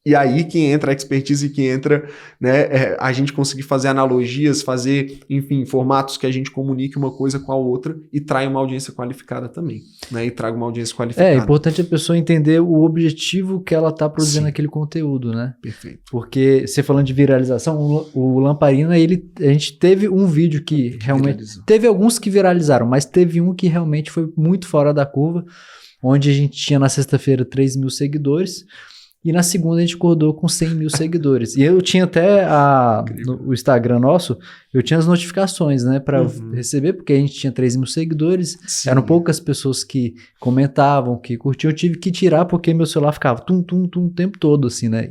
E aí que entra a expertise, que entra, né, a gente conseguir fazer analogias, fazer, enfim, formatos que a gente comunique uma coisa com a outra e traia uma audiência qualificada também, né, e traga uma audiência qualificada. É importante a pessoa entender o objetivo que ela está produzindo aquele conteúdo, né? Perfeito. Porque, você falando de viralização, o Lamparina, a gente teve um vídeo que realmente... Viralizou. Teve alguns que viralizaram, mas teve um que realmente foi muito fora da curva, onde a gente tinha na sexta-feira 3 mil seguidores... E na segunda a gente acordou com 100 mil seguidores. E eu tinha até o Instagram nosso, eu tinha as notificações, né, para receber, porque a gente tinha 3 mil seguidores, eram poucas pessoas que comentavam, que curtiam. Eu tive que tirar porque meu celular ficava tum o tempo todo, assim, né.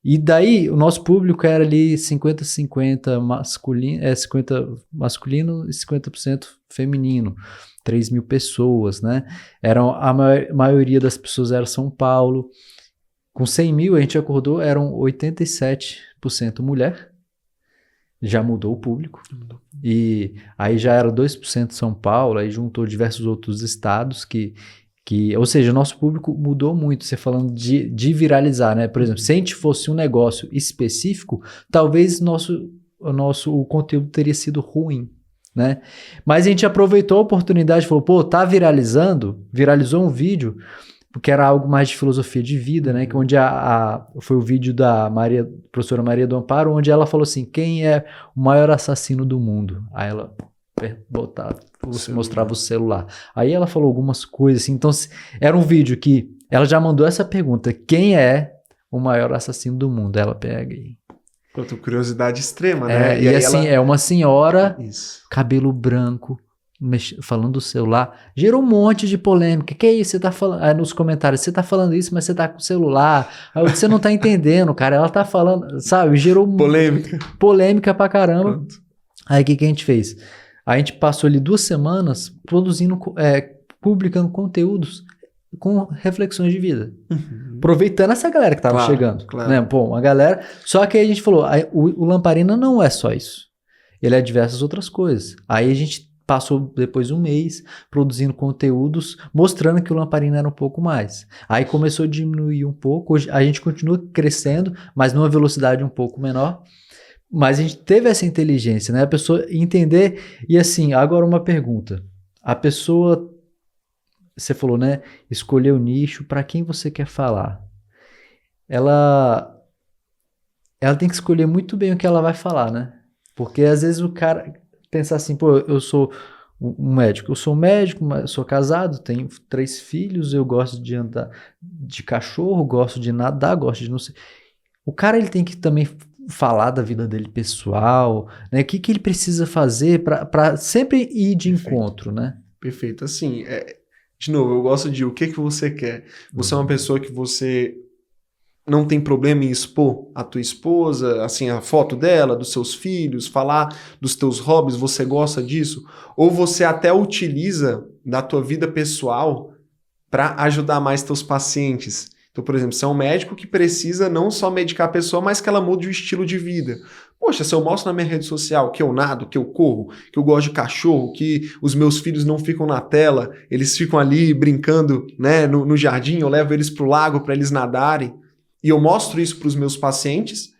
E daí o nosso público era ali 50-50 masculino, 50% masculino e 50% feminino. 3 mil pessoas, né. A maioria das pessoas era São Paulo. Com 100 mil, a gente acordou, eram 87% mulher. Já mudou o público. E aí já era 2% São Paulo, aí juntou diversos outros estados ou seja, o nosso público mudou muito. Você falando de viralizar, né? Por exemplo, se a gente fosse um negócio específico, talvez o conteúdo teria sido ruim, né? Mas a gente aproveitou a oportunidade e falou, pô, tá viralizou um vídeo... porque era algo mais de filosofia de vida, né? Que onde foi o vídeo da professora Maria do Amparo, onde ela falou assim, quem é o maior assassino do mundo? Aí ela mostrava o celular. Aí ela falou algumas coisas assim, então era um vídeo que ela já mandou essa pergunta, quem é o maior assassino do mundo? Ela pega aí. Pronto, curiosidade extrema, né? E assim, é uma senhora, cabelo branco, falando do celular, gerou um monte de polêmica. Que é isso? Você tá falando aí nos comentários, você tá falando isso, mas você tá com o celular. Aí você não tá entendendo, cara. Ela tá falando, sabe? Gerou polêmica pra caramba. Pronto. Aí o que a gente fez? A gente passou ali 2 semanas publicando conteúdos com reflexões de vida. Aproveitando essa galera que tava chegando. Claro. Né? Pô, uma galera. Só que aí a gente falou, o Lamparina não é só isso. Ele é diversas outras coisas. Aí a gente passou depois 1 mês produzindo conteúdos, mostrando que o Lamparina era um pouco mais. Aí começou a diminuir um pouco, hoje a gente continua crescendo, mas numa velocidade um pouco menor. Mas a gente teve essa inteligência, né? A pessoa entender. E assim, agora uma pergunta. A pessoa, você falou, né? Escolher o nicho, para quem você quer falar. Ela tem que escolher muito bem o que ela vai falar, né? Porque às vezes o cara... pensar assim, pô, eu sou um médico, mas sou casado, tenho 3 filhos, eu gosto de andar de cachorro, gosto de nadar, gosto de não sei. O cara, ele tem que também falar da vida dele pessoal, né? O que ele precisa fazer para sempre ir de encontro, né? Perfeito. Assim, de novo, eu gosto de o que você quer. Você é uma pessoa que você não tem problema em expor a tua esposa, assim, a foto dela, dos seus filhos, falar dos teus hobbies, você gosta disso? Ou você até utiliza da tua vida pessoal para ajudar mais teus pacientes? Então, por exemplo, você é um médico que precisa não só medicar a pessoa, mas que ela mude o estilo de vida. Poxa, se eu mostro na minha rede social que eu nado, que eu corro, que eu gosto de cachorro, que os meus filhos não ficam na tela, eles ficam ali brincando, né, no jardim, eu levo eles para o lago para eles nadarem, e eu mostro isso para os meus pacientes,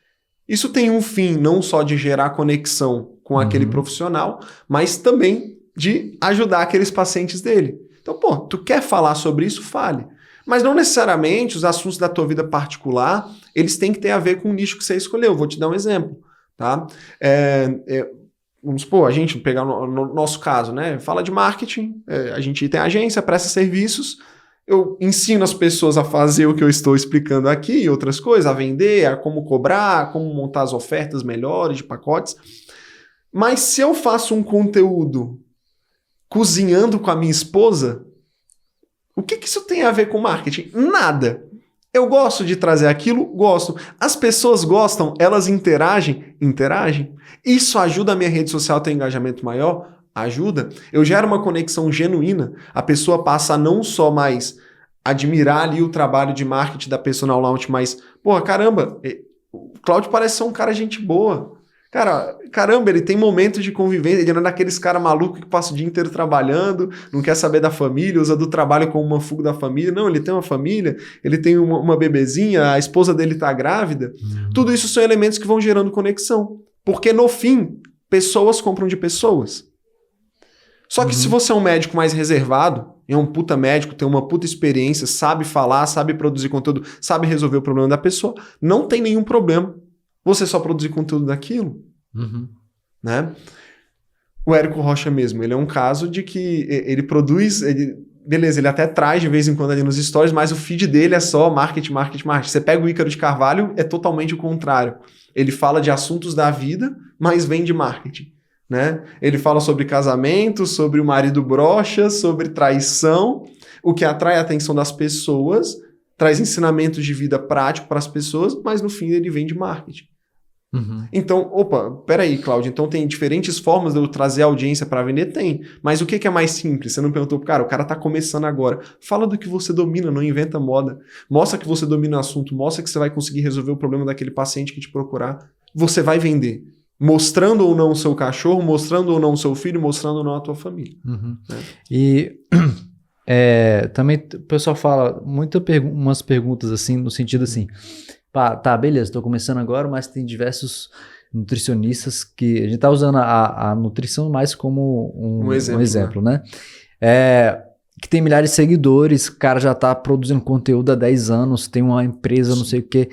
isso tem um fim não só de gerar conexão com aquele profissional, mas também de ajudar aqueles pacientes dele. Então, pô, tu quer falar sobre isso? Fale. Mas não necessariamente os assuntos da tua vida particular, eles têm que ter a ver com o nicho que você escolheu. Vou te dar um exemplo, tá? Vamos supor, a gente pegar no nosso caso, né? Fala de marketing, a gente tem agência, presta serviços, eu ensino as pessoas a fazer o que eu estou explicando aqui e outras coisas, a vender, a como cobrar, como montar as ofertas melhores de pacotes. Mas se eu faço um conteúdo cozinhando com a minha esposa, o que isso tem a ver com marketing? Nada. Eu gosto de trazer aquilo? Gosto. As pessoas gostam? Elas interagem? Interagem. Isso ajuda a minha rede social a ter um engajamento maior? Ajuda. Eu gero uma conexão genuína. A pessoa passa a não só mais admirar ali o trabalho de marketing da Personal Launch, mas, porra, caramba, o Cláudio parece ser um cara gente boa. Caramba, ele tem momentos de convivência, ele não é daqueles caras malucos que passa o dia inteiro trabalhando, não quer saber da família, usa do trabalho como uma fuga da família. Não, ele tem uma família, ele tem uma bebezinha, a esposa dele tá grávida. Tudo isso são elementos que vão gerando conexão. Porque, no fim, pessoas compram de pessoas. Só que se você é um médico mais reservado, é um puta médico, tem uma puta experiência, sabe falar, sabe produzir conteúdo, sabe resolver o problema da pessoa, não tem nenhum problema você só produzir conteúdo daquilo. Né? O Érico Rocha mesmo, ele é um caso de que ele produz, beleza, ele até traz de vez em quando ali nos stories, mas o feed dele é só marketing. Você pega o Ícaro de Carvalho, é totalmente o contrário. Ele fala de assuntos da vida, mas vem de marketing. Né? Ele fala sobre casamento, sobre o marido broxa, sobre traição, o que atrai a atenção das pessoas, traz ensinamentos de vida prático para as pessoas, mas no fim ele vem de marketing. Então, peraí, Cláudio, então tem diferentes formas de eu trazer a audiência para vender? Tem, mas o que é mais simples? Você não perguntou, o cara tá começando agora. Fala do que você domina, não inventa moda. Mostra que você domina o assunto, mostra que você vai conseguir resolver o problema daquele paciente que te procurar. Você vai vender. Mostrando ou não o seu cachorro, mostrando ou não o seu filho, mostrando ou não a tua família. Né? E também o pessoal fala umas perguntas assim, no sentido assim, tá, beleza, tô começando agora, mas tem diversos nutricionistas que a gente tá usando a nutrição mais como um exemplo, né? Que tem milhares de seguidores, o cara já tá produzindo conteúdo há 10 anos, tem uma empresa, não sei o quê.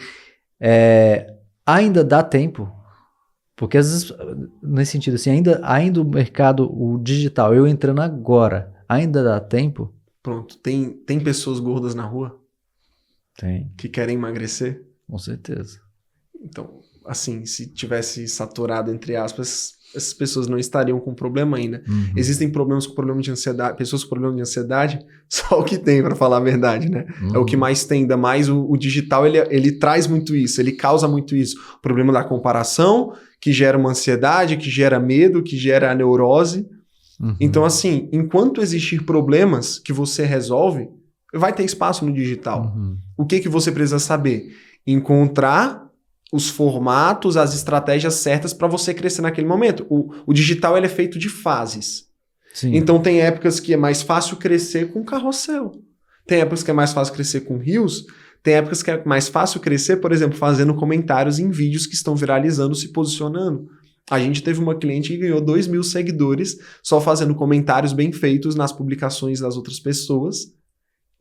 Ainda dá tempo. Porque às vezes, nesse sentido assim, ainda o mercado, o digital, eu entrando agora, ainda dá tempo? Pronto, tem pessoas gordas na rua? Tem. Que querem emagrecer? Com certeza. Então, assim, se tivesse saturado, entre aspas, essas pessoas não estariam com problema ainda. Existem problemas com problema de ansiedade, pessoas com problema de ansiedade, só o que tem, para falar a verdade, né? É o que mais tem, ainda mais o digital, ele traz muito isso, ele causa muito isso. O problema da comparação, que gera uma ansiedade, que gera medo, que gera a neurose. Então, assim, enquanto existir problemas que você resolve, vai ter espaço no digital. O que você precisa saber? Encontrar os formatos, as estratégias certas para você crescer naquele momento. O digital ele é feito de fases. Sim. Então tem épocas que é mais fácil crescer com carrossel. Tem épocas que é mais fácil crescer com reels. Tem épocas que é mais fácil crescer, por exemplo, fazendo comentários em vídeos que estão viralizando, se posicionando. A gente teve uma cliente que ganhou 2.000 seguidores só fazendo comentários bem feitos nas publicações das outras pessoas.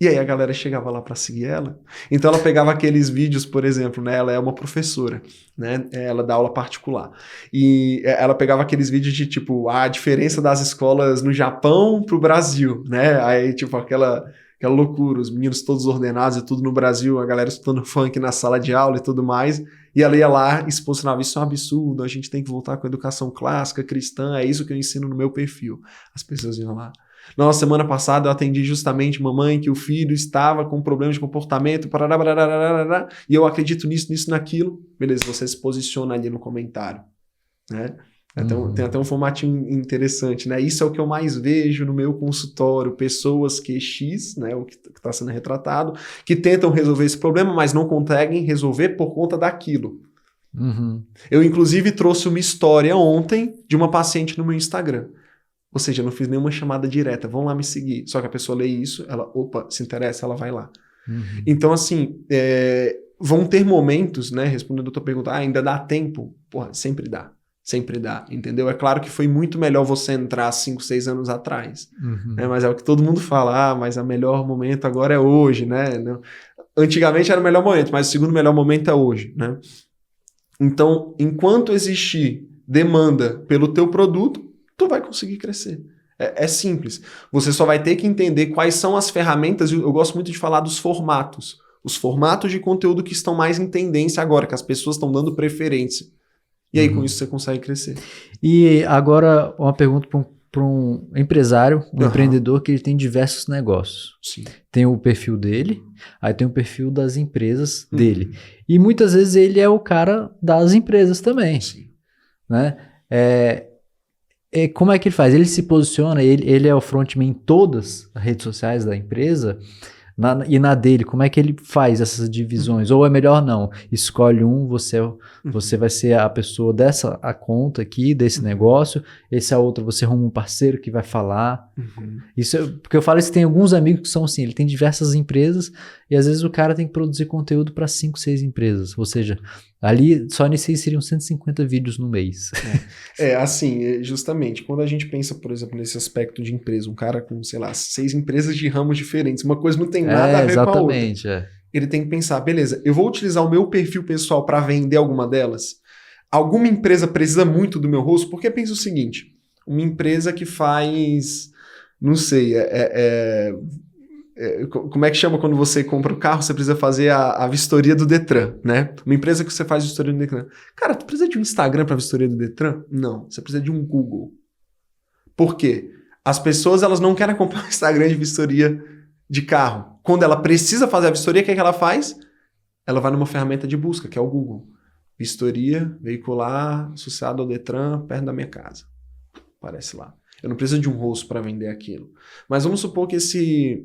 E aí a galera chegava lá para seguir ela. Então ela pegava aqueles vídeos, por exemplo, né? Ela é uma professora, né? Ela dá aula particular. E ela pegava aqueles vídeos de, tipo, a diferença das escolas no Japão pro Brasil, né? Aí, tipo, aquela loucura, os meninos todos ordenados e tudo no Brasil, a galera escutando funk na sala de aula e tudo mais. E ela ia lá e se posicionava, isso é um absurdo, a gente tem que voltar com a educação clássica, cristã, é isso que eu ensino no meu perfil. As pessoas iam lá. Nossa, semana passada eu atendi justamente mamãe que o filho estava com problemas de comportamento, parará, parará, parará, e eu acredito nisso, nisso, naquilo. Beleza, você se posiciona ali no comentário, né? Tem até um formatinho interessante, né? Isso é o que eu mais vejo no meu consultório, pessoas que X, né, o que está sendo retratado, que tentam resolver esse problema, mas não conseguem resolver por conta daquilo. Eu, inclusive, trouxe uma história ontem de uma paciente no meu Instagram. Ou seja, eu não fiz nenhuma chamada direta, vão lá me seguir. Só que a pessoa lê isso, ela, opa, se interessa, ela vai lá. Então, assim, vão ter momentos, né, respondendo a tua pergunta, ainda dá tempo? Porra, sempre dá. Sempre dá, entendeu? É claro que foi muito melhor você entrar 5, 6 anos atrás, né? Mas é o que todo mundo fala, mas o melhor momento agora é hoje, né? Antigamente era o melhor momento, mas o segundo melhor momento é hoje, né? Então, enquanto existir demanda pelo teu produto, tu vai conseguir crescer. É simples. Você só vai ter que entender quais são as ferramentas, eu gosto muito de falar dos formatos, os formatos de conteúdo que estão mais em tendência agora, que as pessoas estão dando preferência. E aí, com isso, você consegue crescer. E agora, uma pergunta para um empresário, empreendedor, que ele tem diversos negócios. Sim. Tem o perfil dele, aí tem o perfil das empresas dele. E muitas vezes ele é o cara das empresas também. Sim. Né? Como é que ele faz? Ele se posiciona, ele é o frontman em todas as redes sociais da empresa, e na dele, como é que ele faz essas divisões? Ou é melhor não, escolhe você vai ser a pessoa dessa a conta aqui, desse negócio, esse é outro, você arruma um parceiro que vai falar. Isso porque eu falo isso, tem alguns amigos que são assim, ele tem diversas empresas e às vezes o cara tem que produzir conteúdo para 5, 6 empresas, ou seja, ali só nisso aí seriam 150 vídeos no mês. Assim, justamente, quando a gente pensa, por exemplo, nesse aspecto de empresa, um cara com, sei lá, 6 empresas de ramos diferentes, uma coisa não tem nada a ver com a outra. Ele tem que pensar, beleza, eu vou utilizar o meu perfil pessoal para vender alguma delas? Alguma empresa precisa muito do meu rosto? Porque pensa o seguinte, uma empresa que faz, não sei, como é que chama quando você compra o carro, você precisa fazer a vistoria do Detran, né? Uma empresa que você faz vistoria do Detran. Cara, tu precisa de um Instagram para vistoria do Detran? Não, você precisa de um Google. Por quê? As pessoas, elas não querem comprar um Instagram de vistoria de carro. Quando ela precisa fazer a vistoria, o que é que ela faz? Ela vai numa ferramenta de busca, que é o Google. Vistoria veicular associado ao Detran perto da minha casa. Aparece lá. Eu não preciso de um rosto para vender aquilo. Mas vamos supor que esse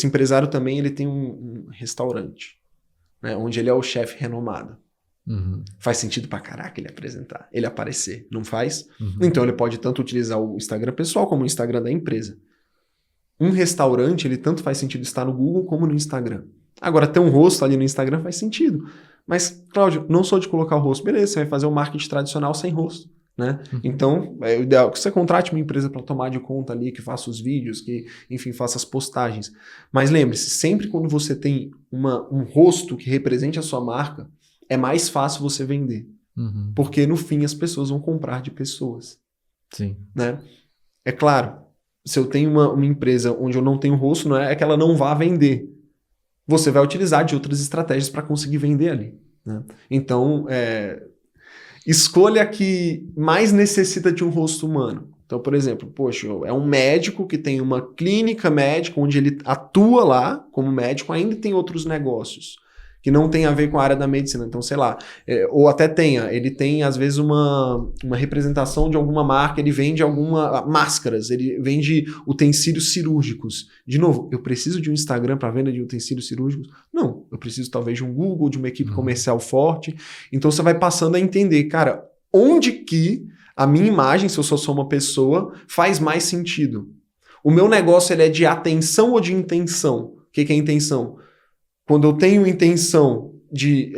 empresário também ele tem um restaurante, né, onde ele é o chefe renomado. Faz sentido pra caraca ele apresentar, ele aparecer, não faz? Então ele pode tanto utilizar o Instagram pessoal como o Instagram da empresa. Um restaurante, ele tanto faz sentido estar no Google como no Instagram. Agora, ter um rosto ali no Instagram faz sentido. Mas, Cláudio, não sou de colocar o rosto. Beleza, você vai fazer o marketing tradicional sem rosto, né? Então, é o ideal que você contrate uma empresa para tomar de conta ali, que faça os vídeos, que, enfim, faça as postagens. Mas lembre-se, sempre quando você tem um rosto que represente a sua marca, é mais fácil você vender. Porque, no fim, as pessoas vão comprar de pessoas. Sim. Né? É claro, se eu tenho uma empresa onde eu não tenho rosto, não é que ela não vá vender. Você vai utilizar de outras estratégias para conseguir vender ali. Né? Então, escolha que mais necessita de um rosto humano. Então, por exemplo, poxa, é um médico que tem uma clínica médica onde ele atua lá como médico, ainda tem outros negócios que não tem a ver com a área da medicina. Então, sei lá, ou até ele tem às vezes uma representação de alguma marca, ele vende máscaras, ele vende utensílios cirúrgicos. De novo, eu preciso de um Instagram para venda de utensílios cirúrgicos? Não, eu preciso talvez de um Google, de uma equipe comercial forte. Então você vai passando a entender, cara, onde que a minha imagem, se eu só sou uma pessoa, faz mais sentido. O meu negócio ele é de atenção ou de intenção? O que é intenção? Quando eu tenho intenção de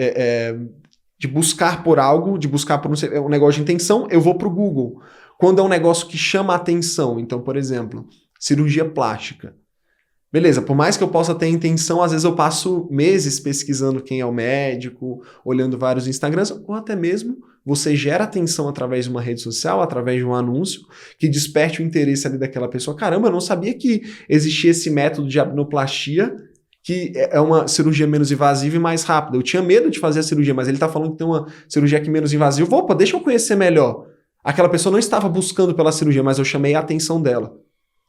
buscar por algo, de buscar por um negócio de intenção, eu vou para o Google. Quando é um negócio que chama a atenção, então, por exemplo, cirurgia plástica. Beleza, por mais que eu possa ter intenção, às vezes eu passo meses pesquisando quem é o médico, olhando vários Instagrams, ou até mesmo você gera atenção através de uma rede social, através de um anúncio, que desperte o interesse ali daquela pessoa. Caramba, eu não sabia que existia esse método de abdominoplastia, que é uma cirurgia menos invasiva e mais rápida. Eu tinha medo de fazer a cirurgia, mas ele está falando que tem uma cirurgia aqui menos invasiva. Opa, deixa eu conhecer melhor. Aquela pessoa não estava buscando pela cirurgia, mas eu chamei a atenção dela.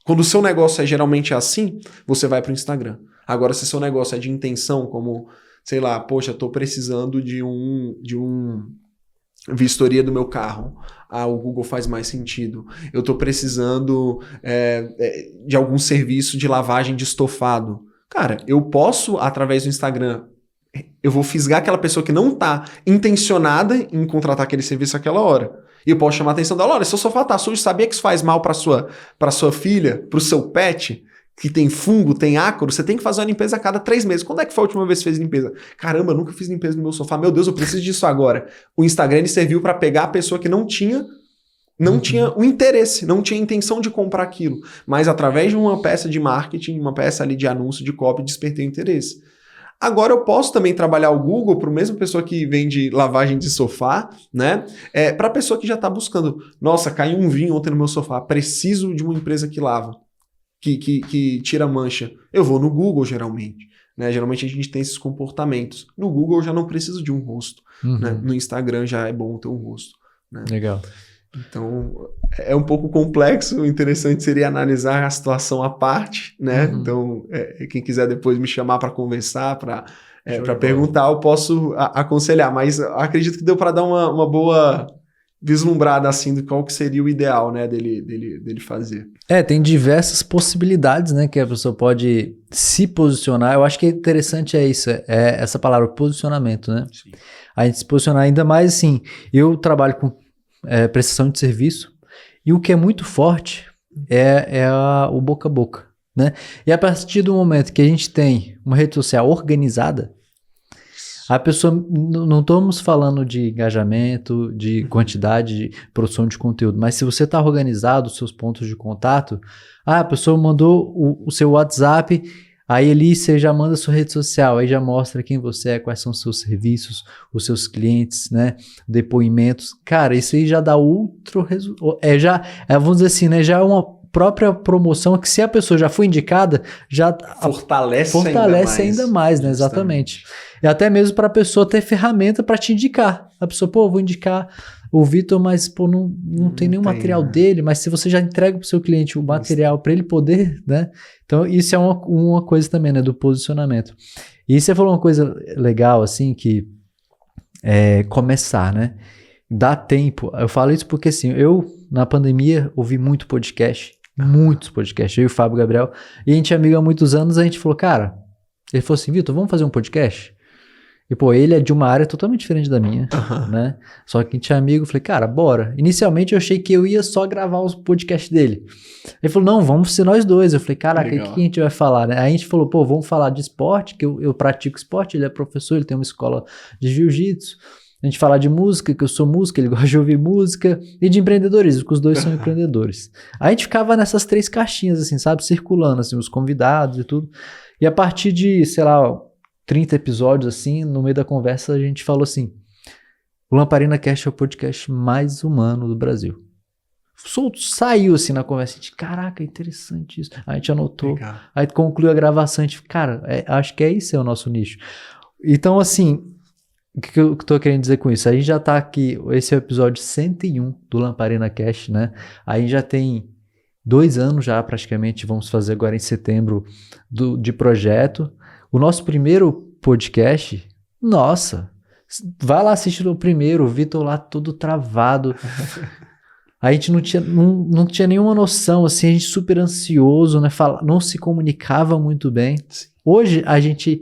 Quando o seu negócio é geralmente assim, você vai para o Instagram. Agora, se seu negócio é de intenção, como, sei lá, poxa, eu tô precisando de um vistoria do meu carro. O Google faz mais sentido. Eu tô precisando de algum serviço de lavagem de estofado. Cara, eu posso, através do Instagram, eu vou fisgar aquela pessoa que não tá intencionada em contratar aquele serviço àquela hora. E eu posso chamar a atenção dela, olha, seu sofá tá sujo, sabia que isso faz mal pra sua filha, pro seu pet, que tem fungo, tem ácaro, você tem que fazer uma limpeza a cada 3 meses. Quando é que foi a última vez que fez limpeza? Caramba, eu nunca fiz limpeza no meu sofá. Meu Deus, eu preciso disso agora. O Instagram ele serviu para pegar a pessoa que não tinha o interesse, não tinha a intenção de comprar aquilo. Mas através de uma peça de marketing, uma peça ali de anúncio, de copy, despertei o interesse. Agora eu posso também trabalhar o Google para a mesma pessoa que vende lavagem de sofá, né? Para a pessoa que já está buscando. Nossa, caiu um vinho ontem no meu sofá, preciso de uma empresa que lava. Que tira mancha. Eu vou no Google, geralmente. Né? Geralmente a gente tem esses comportamentos. No Google eu já não preciso de um rosto. Né? No Instagram já é bom ter um rosto. Né? Legal. Então, é um pouco complexo. O interessante seria analisar a situação à parte. Né? Então, quem quiser depois me chamar para conversar, para perguntar, eu posso aconselhar. Mas acredito que deu para dar uma boa vislumbrada assim de qual que seria o ideal, né, dele fazer. Tem diversas possibilidades, né, que a pessoa pode se posicionar. Eu acho que é interessante isso, essa palavra, posicionamento, né? Sim. A gente se posicionar ainda mais assim. Eu trabalho com prestação de serviço e o que é muito forte é o boca a boca, né? E a partir do momento que a gente tem uma rede social organizada, a pessoa, não estamos falando de engajamento, de quantidade de produção de conteúdo, mas se você está organizado, os seus pontos de contato, a pessoa mandou o seu WhatsApp, aí ali você já manda a sua rede social, aí já mostra quem você é, quais são os seus serviços, os seus clientes, né, depoimentos. Cara, isso aí já dá outro resultado. Vamos dizer assim, né, já é uma própria promoção que se a pessoa já foi indicada, já fortalece ainda mais, né? Exatamente. E até mesmo para a pessoa ter ferramenta para te indicar. A pessoa, vou indicar o Vitor, mas não tem nenhum material dele, mas se você já entrega para o seu cliente o material para ele poder, né? Então isso é uma coisa também, né? Do posicionamento. E você falou uma coisa legal, assim, que começar, né? Dá tempo. Eu falo isso porque, assim, eu, na pandemia, ouvi muito podcast. Muitos podcasts, eu e o Fábio Gabriel, e a gente é amigo há muitos anos, a gente falou, cara, ele falou assim, Vitor, vamos fazer um podcast? E ele é de uma área totalmente diferente da minha, né? Só que a gente é amigo, eu falei, cara, bora. Inicialmente eu achei que eu ia só gravar os podcasts dele. Ele falou, não, vamos ser nós dois. Eu falei, caraca, o que a gente vai falar, né? Aí a gente falou, vamos falar de esporte, que eu pratico esporte, ele é professor, ele tem uma escola de jiu-jitsu. A gente fala de música, que eu sou música, ele gosta de ouvir música, e de empreendedorismo, que os dois são empreendedores. Aí a gente ficava nessas 3 caixinhas, assim, sabe, circulando, assim, os convidados e tudo. E a partir de, sei lá, 30 episódios, assim, no meio da conversa, a gente falou assim, o Lamparina Cast é o podcast mais humano do Brasil. Saiu, assim, na conversa, a gente, caraca, interessante isso. Aí a gente anotou, aí concluiu a gravação, a gente, cara, acho que esse é o nosso nicho. Então, assim, o que eu tô querendo dizer com isso? A gente já tá aqui, esse é o episódio 101 do Lamparina Cast, né? A gente já tem 2 anos já, praticamente, vamos fazer agora em setembro, de projeto. O nosso primeiro podcast, nossa, vai lá assistir o primeiro, o Vitor lá todo travado. A gente não tinha nenhuma noção, assim, a gente super ansioso, né? Não se comunicava muito bem. Hoje a gente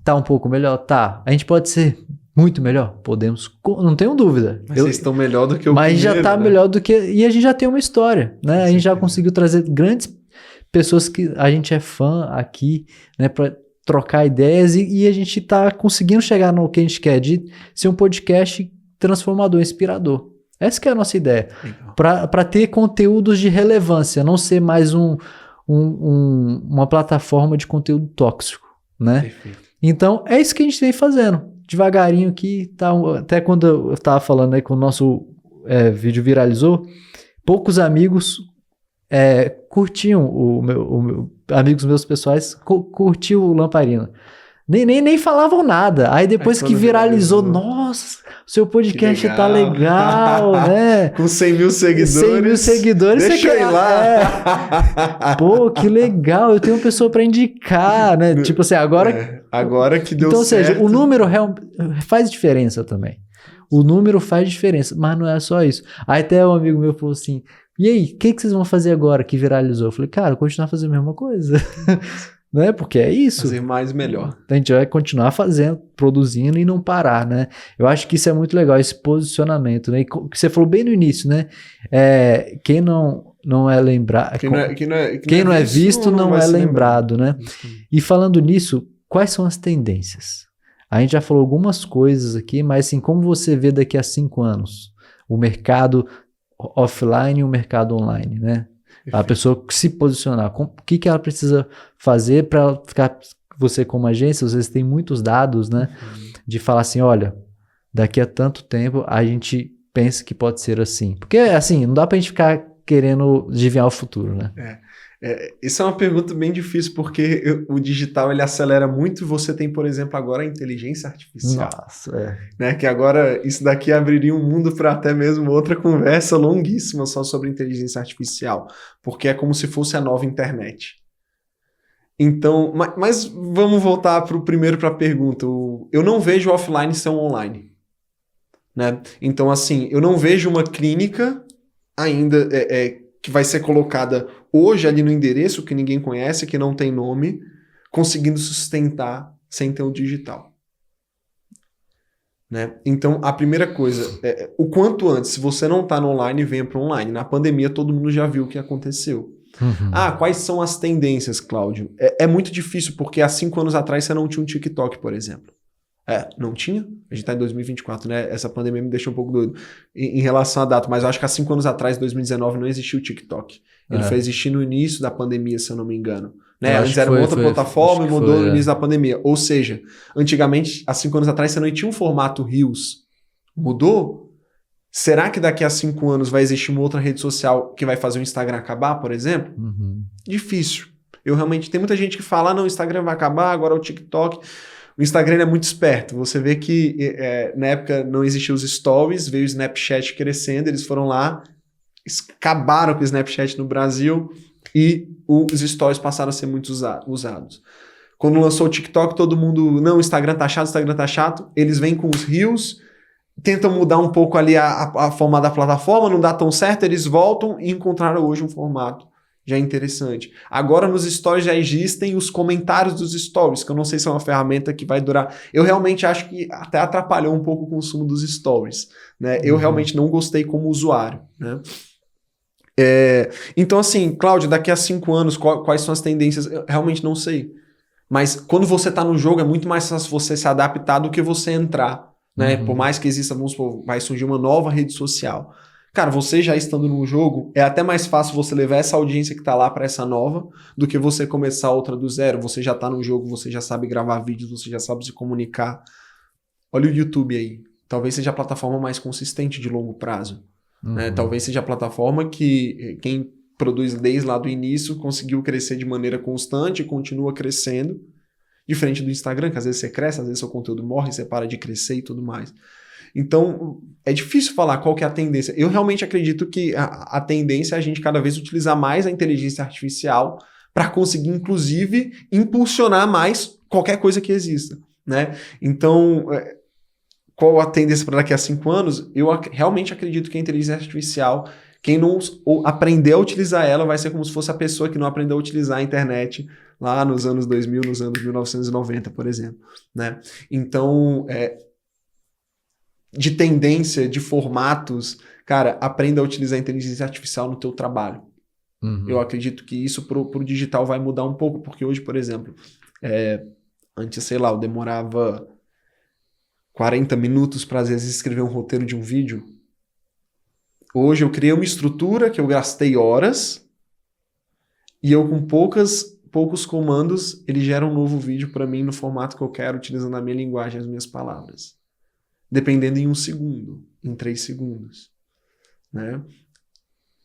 tá um pouco melhor, tá? A gente pode ser muito melhor? Podemos, não tenho dúvida. Mas vocês estão melhor do que o Mas primeiro, já tá, né? Melhor do que... E a gente já tem uma história, né? A gente já conseguiu trazer grandes pessoas que a gente é fã aqui, né? Pra trocar ideias e a gente tá conseguindo chegar no que a gente quer, de ser um podcast transformador, inspirador. Essa que é a nossa ideia. Para ter conteúdos de relevância, não ser mais uma plataforma de conteúdo tóxico, né? Perfeito. Então, é isso que a gente vem fazendo. Devagarinho aqui, tá, até quando eu estava falando aí que o nosso vídeo viralizou, poucos amigos curtiam, amigos meus pessoais curtiam o Lamparina. Nem falavam nada. Aí depois que viralizou, nossa, seu podcast tá legal, né? Com 100 mil seguidores. 100 mil seguidores. Deixa eu ir lá. Pô, que legal, eu tenho uma pessoa pra indicar, né? Tipo assim, agora... agora que deu então, certo. Ou seja, o número faz diferença também. O número faz diferença, mas não é só isso. Aí até um amigo meu falou assim, e aí, o que vocês vão fazer agora que viralizou? Eu falei, cara, continuar fazendo a mesma coisa. Né? Porque é isso. Fazer mais e melhor. A gente vai continuar fazendo, produzindo e não parar, né? Eu acho que isso é muito legal, esse posicionamento, né? E que você falou bem no início, né? Quem não é lembrado... Quem não é visto não é lembrado, né? E falando nisso, quais são as tendências? A gente já falou algumas coisas aqui, mas assim, como você vê daqui a 5 anos? O mercado offline e o mercado online, né? A pessoa se posicionar, o que ela precisa fazer para ficar, você como agência, às vezes tem muitos dados, né, de falar assim, olha, daqui a tanto tempo a gente pensa que pode ser assim. Porque assim, não dá pra gente ficar querendo adivinhar o futuro, né? Isso é uma pergunta bem difícil, porque o digital ele acelera muito e você tem, por exemplo, agora a inteligência artificial. Nossa, né? Que agora isso daqui abriria um mundo para até mesmo outra conversa longuíssima só sobre inteligência artificial, porque é como se fosse a nova internet. Então, mas vamos voltar primeiro para a pergunta. Eu não vejo o offline ser um online. Né? Então, assim, eu não vejo uma clínica ainda que vai ser colocada hoje ali no endereço que ninguém conhece, que não tem nome, conseguindo sustentar sem ter o digital. Né? Então, a primeira coisa, o quanto antes, se você não está no online, venha para o online. Na pandemia, todo mundo já viu o que aconteceu. Quais são as tendências, Cláudio? É muito difícil, porque há 5 anos atrás você não tinha um TikTok, por exemplo. Não tinha? A gente está em 2024, né? Essa pandemia me deixa um pouco doido em relação à data, mas eu acho que há 5 anos atrás, 2019, não existia o TikTok. Ele foi existir no início da pandemia, se eu não me engano. Né? Antes era uma outra plataforma e mudou no início da pandemia. Ou seja, antigamente, há 5 anos atrás, você não tinha um formato Reels. Mudou? Será que daqui a 5 anos vai existir uma outra rede social que vai fazer o Instagram acabar, por exemplo? Difícil. Eu realmente... Tem muita gente que fala, não, o Instagram vai acabar, agora o TikTok... O Instagram é muito esperto. Você vê que na época não existiam os stories, veio o Snapchat crescendo, eles foram lá, acabaram com o Snapchat no Brasil e os stories passaram a ser muito usados. Quando lançou o TikTok, todo mundo, não, o Instagram tá chato. Eles vêm com os Reels, tentam mudar um pouco ali a forma da plataforma, não dá tão certo, eles voltam e encontraram hoje um formato já é interessante. Agora nos stories já existem os comentários dos stories, que eu não sei se é uma ferramenta que vai durar. Eu realmente acho que até atrapalhou um pouco o consumo dos stories. Né? Eu realmente não gostei como usuário. Né? Então assim, Cláudio, daqui a 5 anos, quais são as tendências? Eu realmente não sei. Mas quando você está no jogo, é muito mais fácil você se adaptar do que você entrar. Né? Por mais que exista, vamos supor, vai surgir uma nova rede social. Cara, você já estando no jogo, é até mais fácil você levar essa audiência que tá lá para essa nova do que você começar outra do zero. Você já tá no jogo, você já sabe gravar vídeos, você já sabe se comunicar. Olha o YouTube aí. Talvez seja a plataforma mais consistente de longo prazo. Né? Talvez seja a plataforma que quem produz desde lá do início conseguiu crescer de maneira constante e continua crescendo. Diferente do Instagram, que às vezes você cresce, às vezes seu conteúdo morre, você para de crescer e tudo mais. Então, é difícil falar qual que é a tendência. Eu realmente acredito que a tendência é a gente cada vez utilizar mais a inteligência artificial para conseguir, inclusive, impulsionar mais qualquer coisa que exista. Né? Então, qual a tendência para daqui a 5 anos? Eu realmente acredito que a inteligência artificial, quem não aprender a utilizar ela, vai ser como se fosse a pessoa que não aprendeu a utilizar a internet lá nos anos 2000, nos anos 1990, por exemplo. Né? Então, de tendência, de formatos, cara, aprenda a utilizar a inteligência artificial no teu trabalho. Eu acredito que isso pro digital vai mudar um pouco, porque hoje, por exemplo, antes, sei lá, eu demorava 40 minutos para às vezes escrever um roteiro de um vídeo. Hoje eu criei uma estrutura que eu gastei horas e eu com poucos comandos, ele gera um novo vídeo para mim no formato que eu quero, utilizando a minha linguagem, as minhas palavras. Dependendo em 1 segundo, em 3 segundos. Né?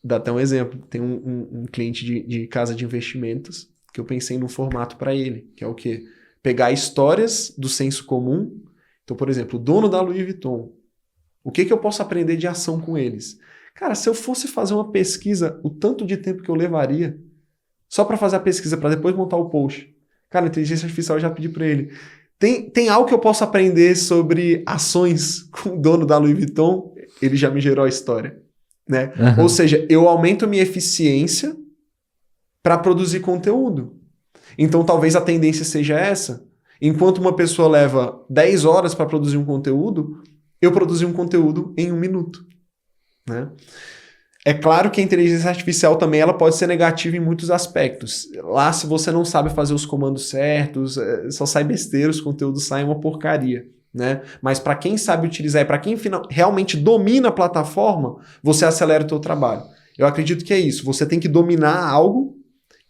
Dá até um exemplo. Tem um cliente de casa de investimentos que eu pensei num formato para ele, que é o quê? pegar histórias do senso comum. Então, por exemplo, o dono da Louis Vuitton. O que eu posso aprender de ação com eles? Cara, se eu fosse fazer uma pesquisa, o tanto de tempo que eu levaria só para fazer a pesquisa, para depois montar o post. Cara, a inteligência artificial eu já pedi para ele. Tem algo que eu posso aprender sobre ações com o dono da Louis Vuitton? Ele já me gerou a história, né? Uhum. Ou seja, eu aumento a minha eficiência para produzir conteúdo. Então, talvez a tendência seja essa. Enquanto uma pessoa leva 10 horas para produzir um conteúdo, eu produzi um conteúdo em 1 minuto. Né? É claro que a inteligência artificial também ela pode ser negativa em muitos aspectos. Lá, se você não sabe fazer os comandos certos, só sai besteira, os conteúdos saem uma porcaria. Né? Mas para quem sabe utilizar e para quem realmente domina a plataforma, você acelera o seu trabalho. Eu acredito que é isso. Você tem que dominar algo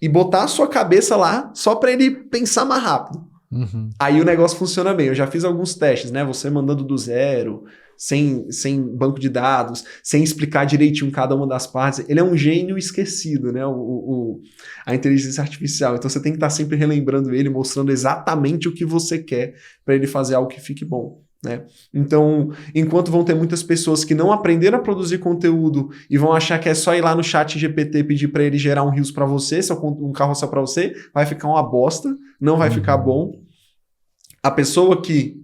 e botar a sua cabeça lá só para ele pensar mais rápido. Uhum. Aí o negócio funciona bem. Eu já fiz alguns testes, né? Você mandando do zero, sem banco de dados, sem explicar direitinho cada uma das partes. Ele é um gênio esquecido, né? A inteligência artificial. Então você tem que estar sempre relembrando ele, mostrando exatamente o que você quer para ele fazer algo que fique bom. Né? Então, enquanto vão ter muitas pessoas que não aprenderam a produzir conteúdo e vão achar que é só ir lá no chat GPT pedir para ele gerar um Reels para você, um carrossel para você, vai ficar uma bosta, não vai ficar bom. A pessoa que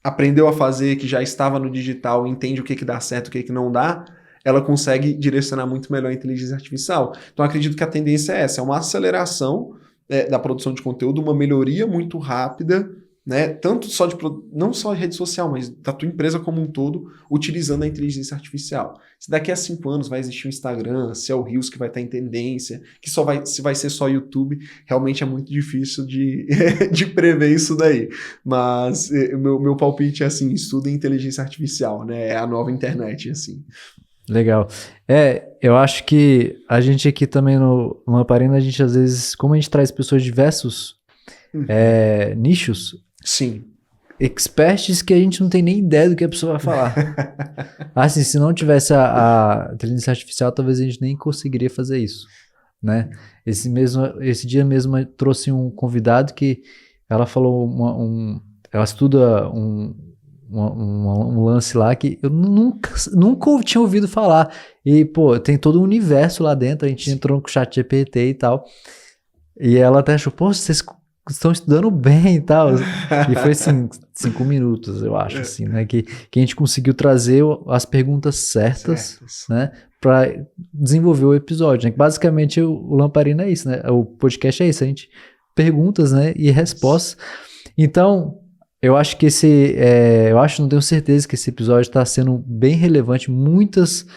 aprendeu a fazer, que já estava no digital, entende o que dá certo, o que não dá, ela consegue direcionar muito melhor a inteligência artificial. Então, acredito que a tendência é essa, é uma aceleração da produção de conteúdo, uma melhoria muito rápida, né? Tanto não só de rede social, mas da tua empresa como um todo, utilizando a inteligência artificial. Se daqui a 5 anos vai existir o Instagram, se é o Reels que vai estar em tendência, se vai ser só YouTube, realmente é muito difícil de prever isso daí. Mas meu palpite é assim, estuda inteligência artificial, né? É a nova internet, assim. Legal. Eu acho que a gente aqui também no Lamparina, a gente às vezes, como a gente traz pessoas de diversos nichos, sim, experts que a gente não tem nem ideia do que a pessoa vai falar. Assim, se não tivesse a inteligência artificial, talvez a gente nem conseguiria fazer isso, né? Esse dia mesmo eu trouxe um convidado que ela falou ela estuda um lance lá que eu nunca tinha ouvido falar. E, pô, tem todo um universo lá dentro, a gente entrou no chat GPT e tal. E ela até achou, pô, vocês estão estudando bem e tal. E foi assim, 5 minutos, eu acho, assim, né? Que a gente conseguiu trazer as perguntas certas. Né? Para desenvolver o episódio, né? Basicamente o Lamparina é isso, né? O podcast é isso, a gente perguntas, né? E respostas. Então, eu acho que não tenho certeza que esse episódio está sendo bem relevante, muitas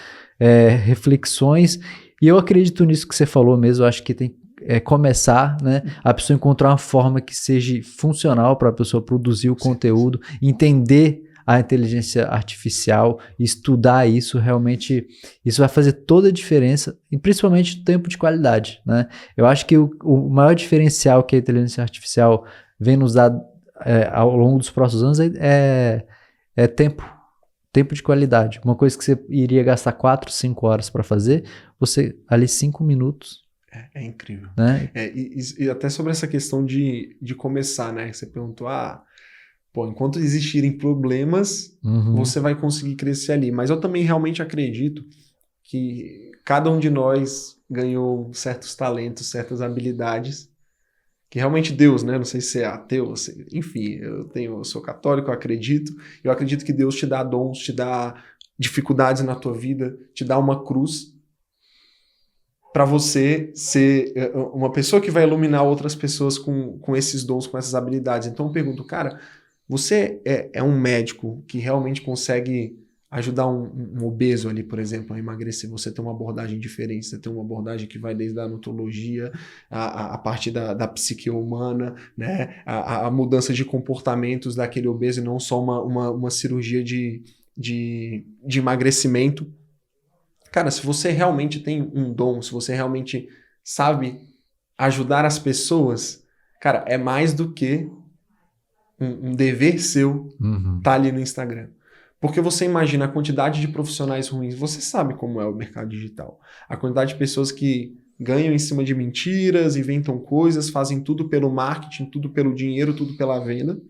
reflexões, e eu acredito nisso que você falou mesmo. Eu acho que tem começar, né? A pessoa encontrar uma forma que seja funcional para a pessoa produzir o conteúdo, entender a inteligência artificial, estudar isso, realmente isso vai fazer toda a diferença, e principalmente no tempo de qualidade, né? Eu acho que o maior diferencial que a inteligência artificial vem nos dar ao longo dos próximos anos é tempo de qualidade. Uma coisa que você iria gastar 4, 5 horas para fazer, você ali 5 minutos. É incrível. Né? E até sobre essa questão de começar, né? Você perguntou, enquanto existirem problemas, você vai conseguir crescer ali. Mas eu também realmente acredito que cada um de nós ganhou certos talentos, certas habilidades, que realmente Deus, né? Não sei se é ateu, enfim, eu sou católico, eu acredito que Deus te dá dons, te dá dificuldades na tua vida, te dá uma cruz para você ser uma pessoa que vai iluminar outras pessoas com esses dons, com essas habilidades. Então eu pergunto, cara, você é um médico que realmente consegue ajudar um obeso ali, por exemplo, a emagrecer? Você tem uma abordagem diferente, você tem uma abordagem que vai desde a nutologia, a parte da psique humana, né? A mudança de comportamentos daquele obeso e não só uma cirurgia de emagrecimento. Cara, se você realmente tem um dom, se você realmente sabe ajudar as pessoas, cara, é mais do que um dever seu tá ali no Instagram. Porque você imagina a quantidade de profissionais ruins, você sabe como é o mercado digital. A quantidade de pessoas que ganham em cima de mentiras, inventam coisas, fazem tudo pelo marketing, tudo pelo dinheiro, tudo pela venda,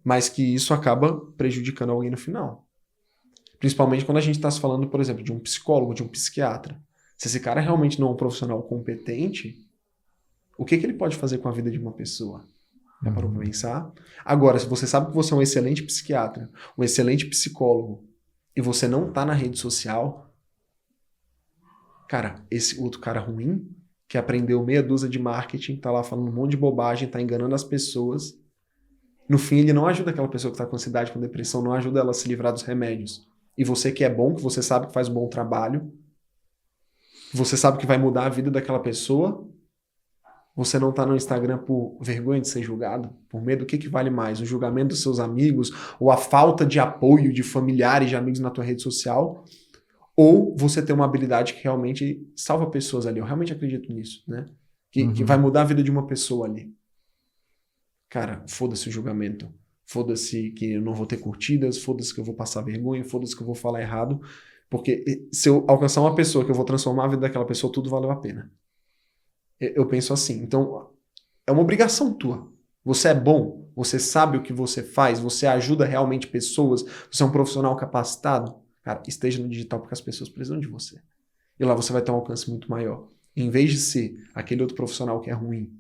mas que isso acaba prejudicando alguém no final. Principalmente quando a gente está falando, por exemplo, de um psicólogo, de um psiquiatra. Se esse cara realmente não é um profissional competente, o que ele pode fazer com a vida de uma pessoa? Já parou pra pensar? Agora, se você sabe que você é um excelente psiquiatra, um excelente psicólogo, e você não tá na rede social, cara, esse outro cara ruim, que aprendeu meia dúzia de marketing, tá lá falando um monte de bobagem, tá enganando as pessoas, no fim ele não ajuda aquela pessoa que tá com ansiedade, com depressão, não ajuda ela a se livrar dos remédios. E você que é bom, que você sabe que faz um bom trabalho, você sabe que vai mudar a vida daquela pessoa, você não tá no Instagram por vergonha de ser julgado, por medo, o que vale mais? O julgamento dos seus amigos, ou a falta de apoio de familiares, de amigos na tua rede social, ou você tem uma habilidade que realmente salva pessoas ali. Eu realmente acredito nisso, né? Que vai mudar a vida de uma pessoa ali. Cara, foda-se o julgamento. Foda-se que eu não vou ter curtidas, foda-se que eu vou passar vergonha, foda-se que eu vou falar errado, porque se eu alcançar uma pessoa que eu vou transformar a vida daquela pessoa, tudo valeu a pena. Eu penso assim. Então, é uma obrigação tua. Você é bom, você sabe o que você faz, você ajuda realmente pessoas, você é um profissional capacitado. Cara, esteja no digital porque as pessoas precisam de você. E lá você vai ter um alcance muito maior. Em vez de ser aquele outro profissional que é ruim,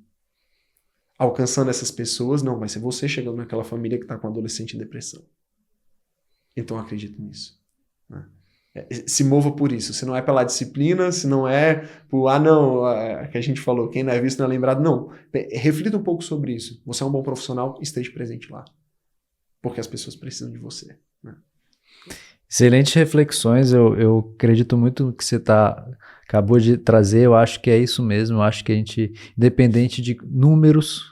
alcançando essas pessoas, não, vai ser você chegando naquela família que está com um adolescente em depressão. Então eu acredito nisso. Né? Se mova por isso. Se não é pela disciplina, se não é por, que a gente falou, quem não é visto não é lembrado. Não. Reflita um pouco sobre isso. Você é um bom profissional, esteja presente lá. Porque as pessoas precisam de você. Né? Excelentes reflexões, eu acredito muito no que você acabou de trazer, eu acho que é isso mesmo, eu acho que a gente, independente de números,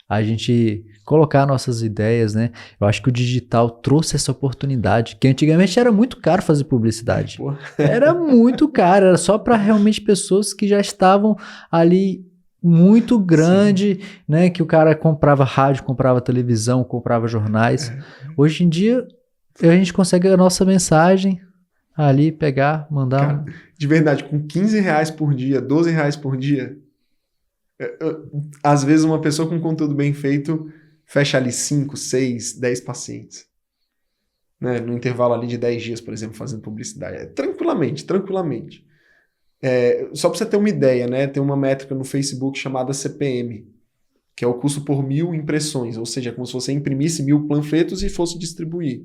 a gente colocar nossas ideias, né? Eu acho que o digital trouxe essa oportunidade, que antigamente era muito caro fazer publicidade. Era muito caro, era só para realmente pessoas que já estavam ali muito grande, né? Que o cara comprava rádio, comprava televisão, comprava jornais. Hoje em dia, a gente consegue a nossa mensagem ali, pegar, mandar. Cara, de verdade, com R$15 por dia, R$12 por dia, às vezes uma pessoa com conteúdo bem feito fecha ali 5, 6, 10 pacientes. Né? No intervalo ali de 10 dias, por exemplo, fazendo publicidade. Tranquilamente. Só para você ter uma ideia, né? Tem uma métrica no Facebook chamada CPM, que é o custo por 1.000 impressões, ou seja, é como se você imprimisse 1.000 panfletos e fosse distribuir.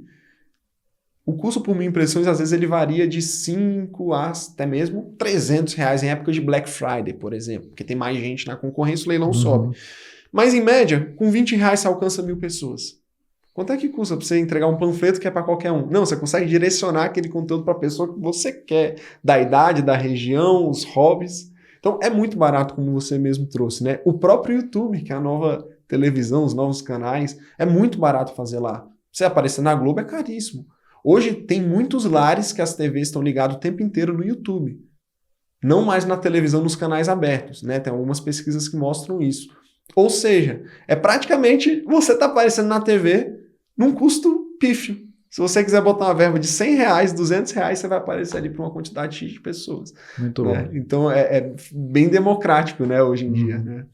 O custo por 1.000 impressões, às vezes, ele varia de 5 a até mesmo R$300 em época de Black Friday, por exemplo, porque tem mais gente na concorrência, o leilão sobe. Mas, em média, com R$20 você alcança 1.000 pessoas. Quanto é que custa para você entregar um panfleto que é para qualquer um? Não, você consegue direcionar aquele conteúdo para a pessoa que você quer, da idade, da região, os hobbies. Então, é muito barato, como você mesmo trouxe, né? O próprio YouTube, que é a nova televisão, os novos canais, é muito barato fazer lá. Você aparecer na Globo é caríssimo. Hoje tem muitos lares que as TVs estão ligadas o tempo inteiro no YouTube. Não mais na televisão, nos canais abertos, né? Tem algumas pesquisas que mostram isso. Ou seja, é praticamente você tá aparecendo na TV num custo pífio. Se você quiser botar uma verba de R$100, R$200, você vai aparecer ali para uma quantidade X de pessoas. Muito né? bom. Então é bem democrático, né, hoje em dia. Né?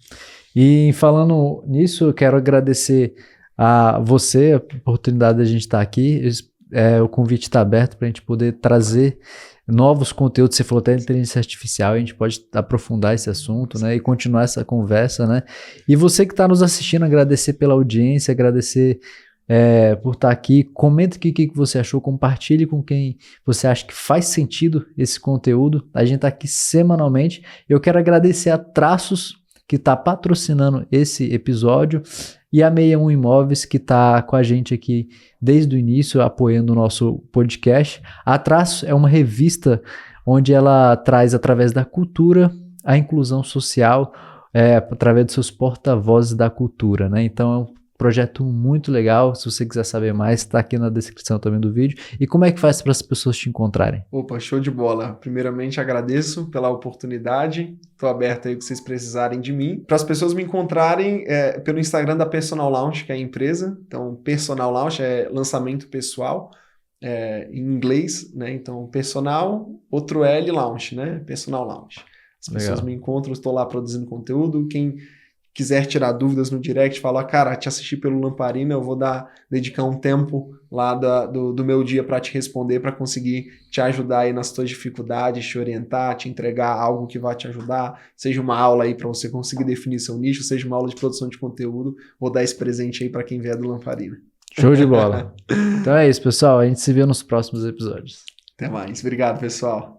E falando nisso, eu quero agradecer a você, a oportunidade de a gente estar aqui. O convite está aberto para a gente poder trazer novos conteúdos. Você falou até de inteligência artificial, a gente pode aprofundar esse assunto, né, e continuar essa conversa, né? E você que está nos assistindo, agradecer pela audiência, agradecer por estar aqui. Comenta aqui o que você achou, compartilhe com quem você acha que faz sentido esse conteúdo. A gente está aqui semanalmente. Eu quero agradecer a Traços, que está patrocinando esse episódio, e a 61 Imóveis, que está com a gente aqui desde o início, apoiando o nosso podcast. A Traços é uma revista onde ela traz, através da cultura, a inclusão social, através dos seus porta-vozes da cultura, né? Então é um projeto muito legal. Se você quiser saber mais, está aqui na descrição também do vídeo. E como é que faz para as pessoas te encontrarem? Opa, show de bola. Primeiramente, agradeço pela oportunidade. Estou aberto aí que vocês precisarem de mim. Para as pessoas me encontrarem pelo Instagram da Personal Launch, que é a empresa. Então, Personal Launch é lançamento pessoal, em inglês, né? Então, Personal, outro L, Launch, né? Personal Launch. As pessoas Legal. me encontram, eu estou lá produzindo conteúdo. Quem quiser tirar dúvidas no direct, falar, cara, te assisti pelo Lamparina, eu vou dedicar um tempo lá do meu dia para te responder, para conseguir te ajudar aí nas tuas dificuldades, te orientar, te entregar algo que vai te ajudar, seja uma aula aí para você conseguir definir seu nicho, seja uma aula de produção de conteúdo, vou dar esse presente aí para quem vier do Lamparina. Show de bola. Então é isso, pessoal. A gente se vê nos próximos episódios. Até mais. Obrigado, pessoal.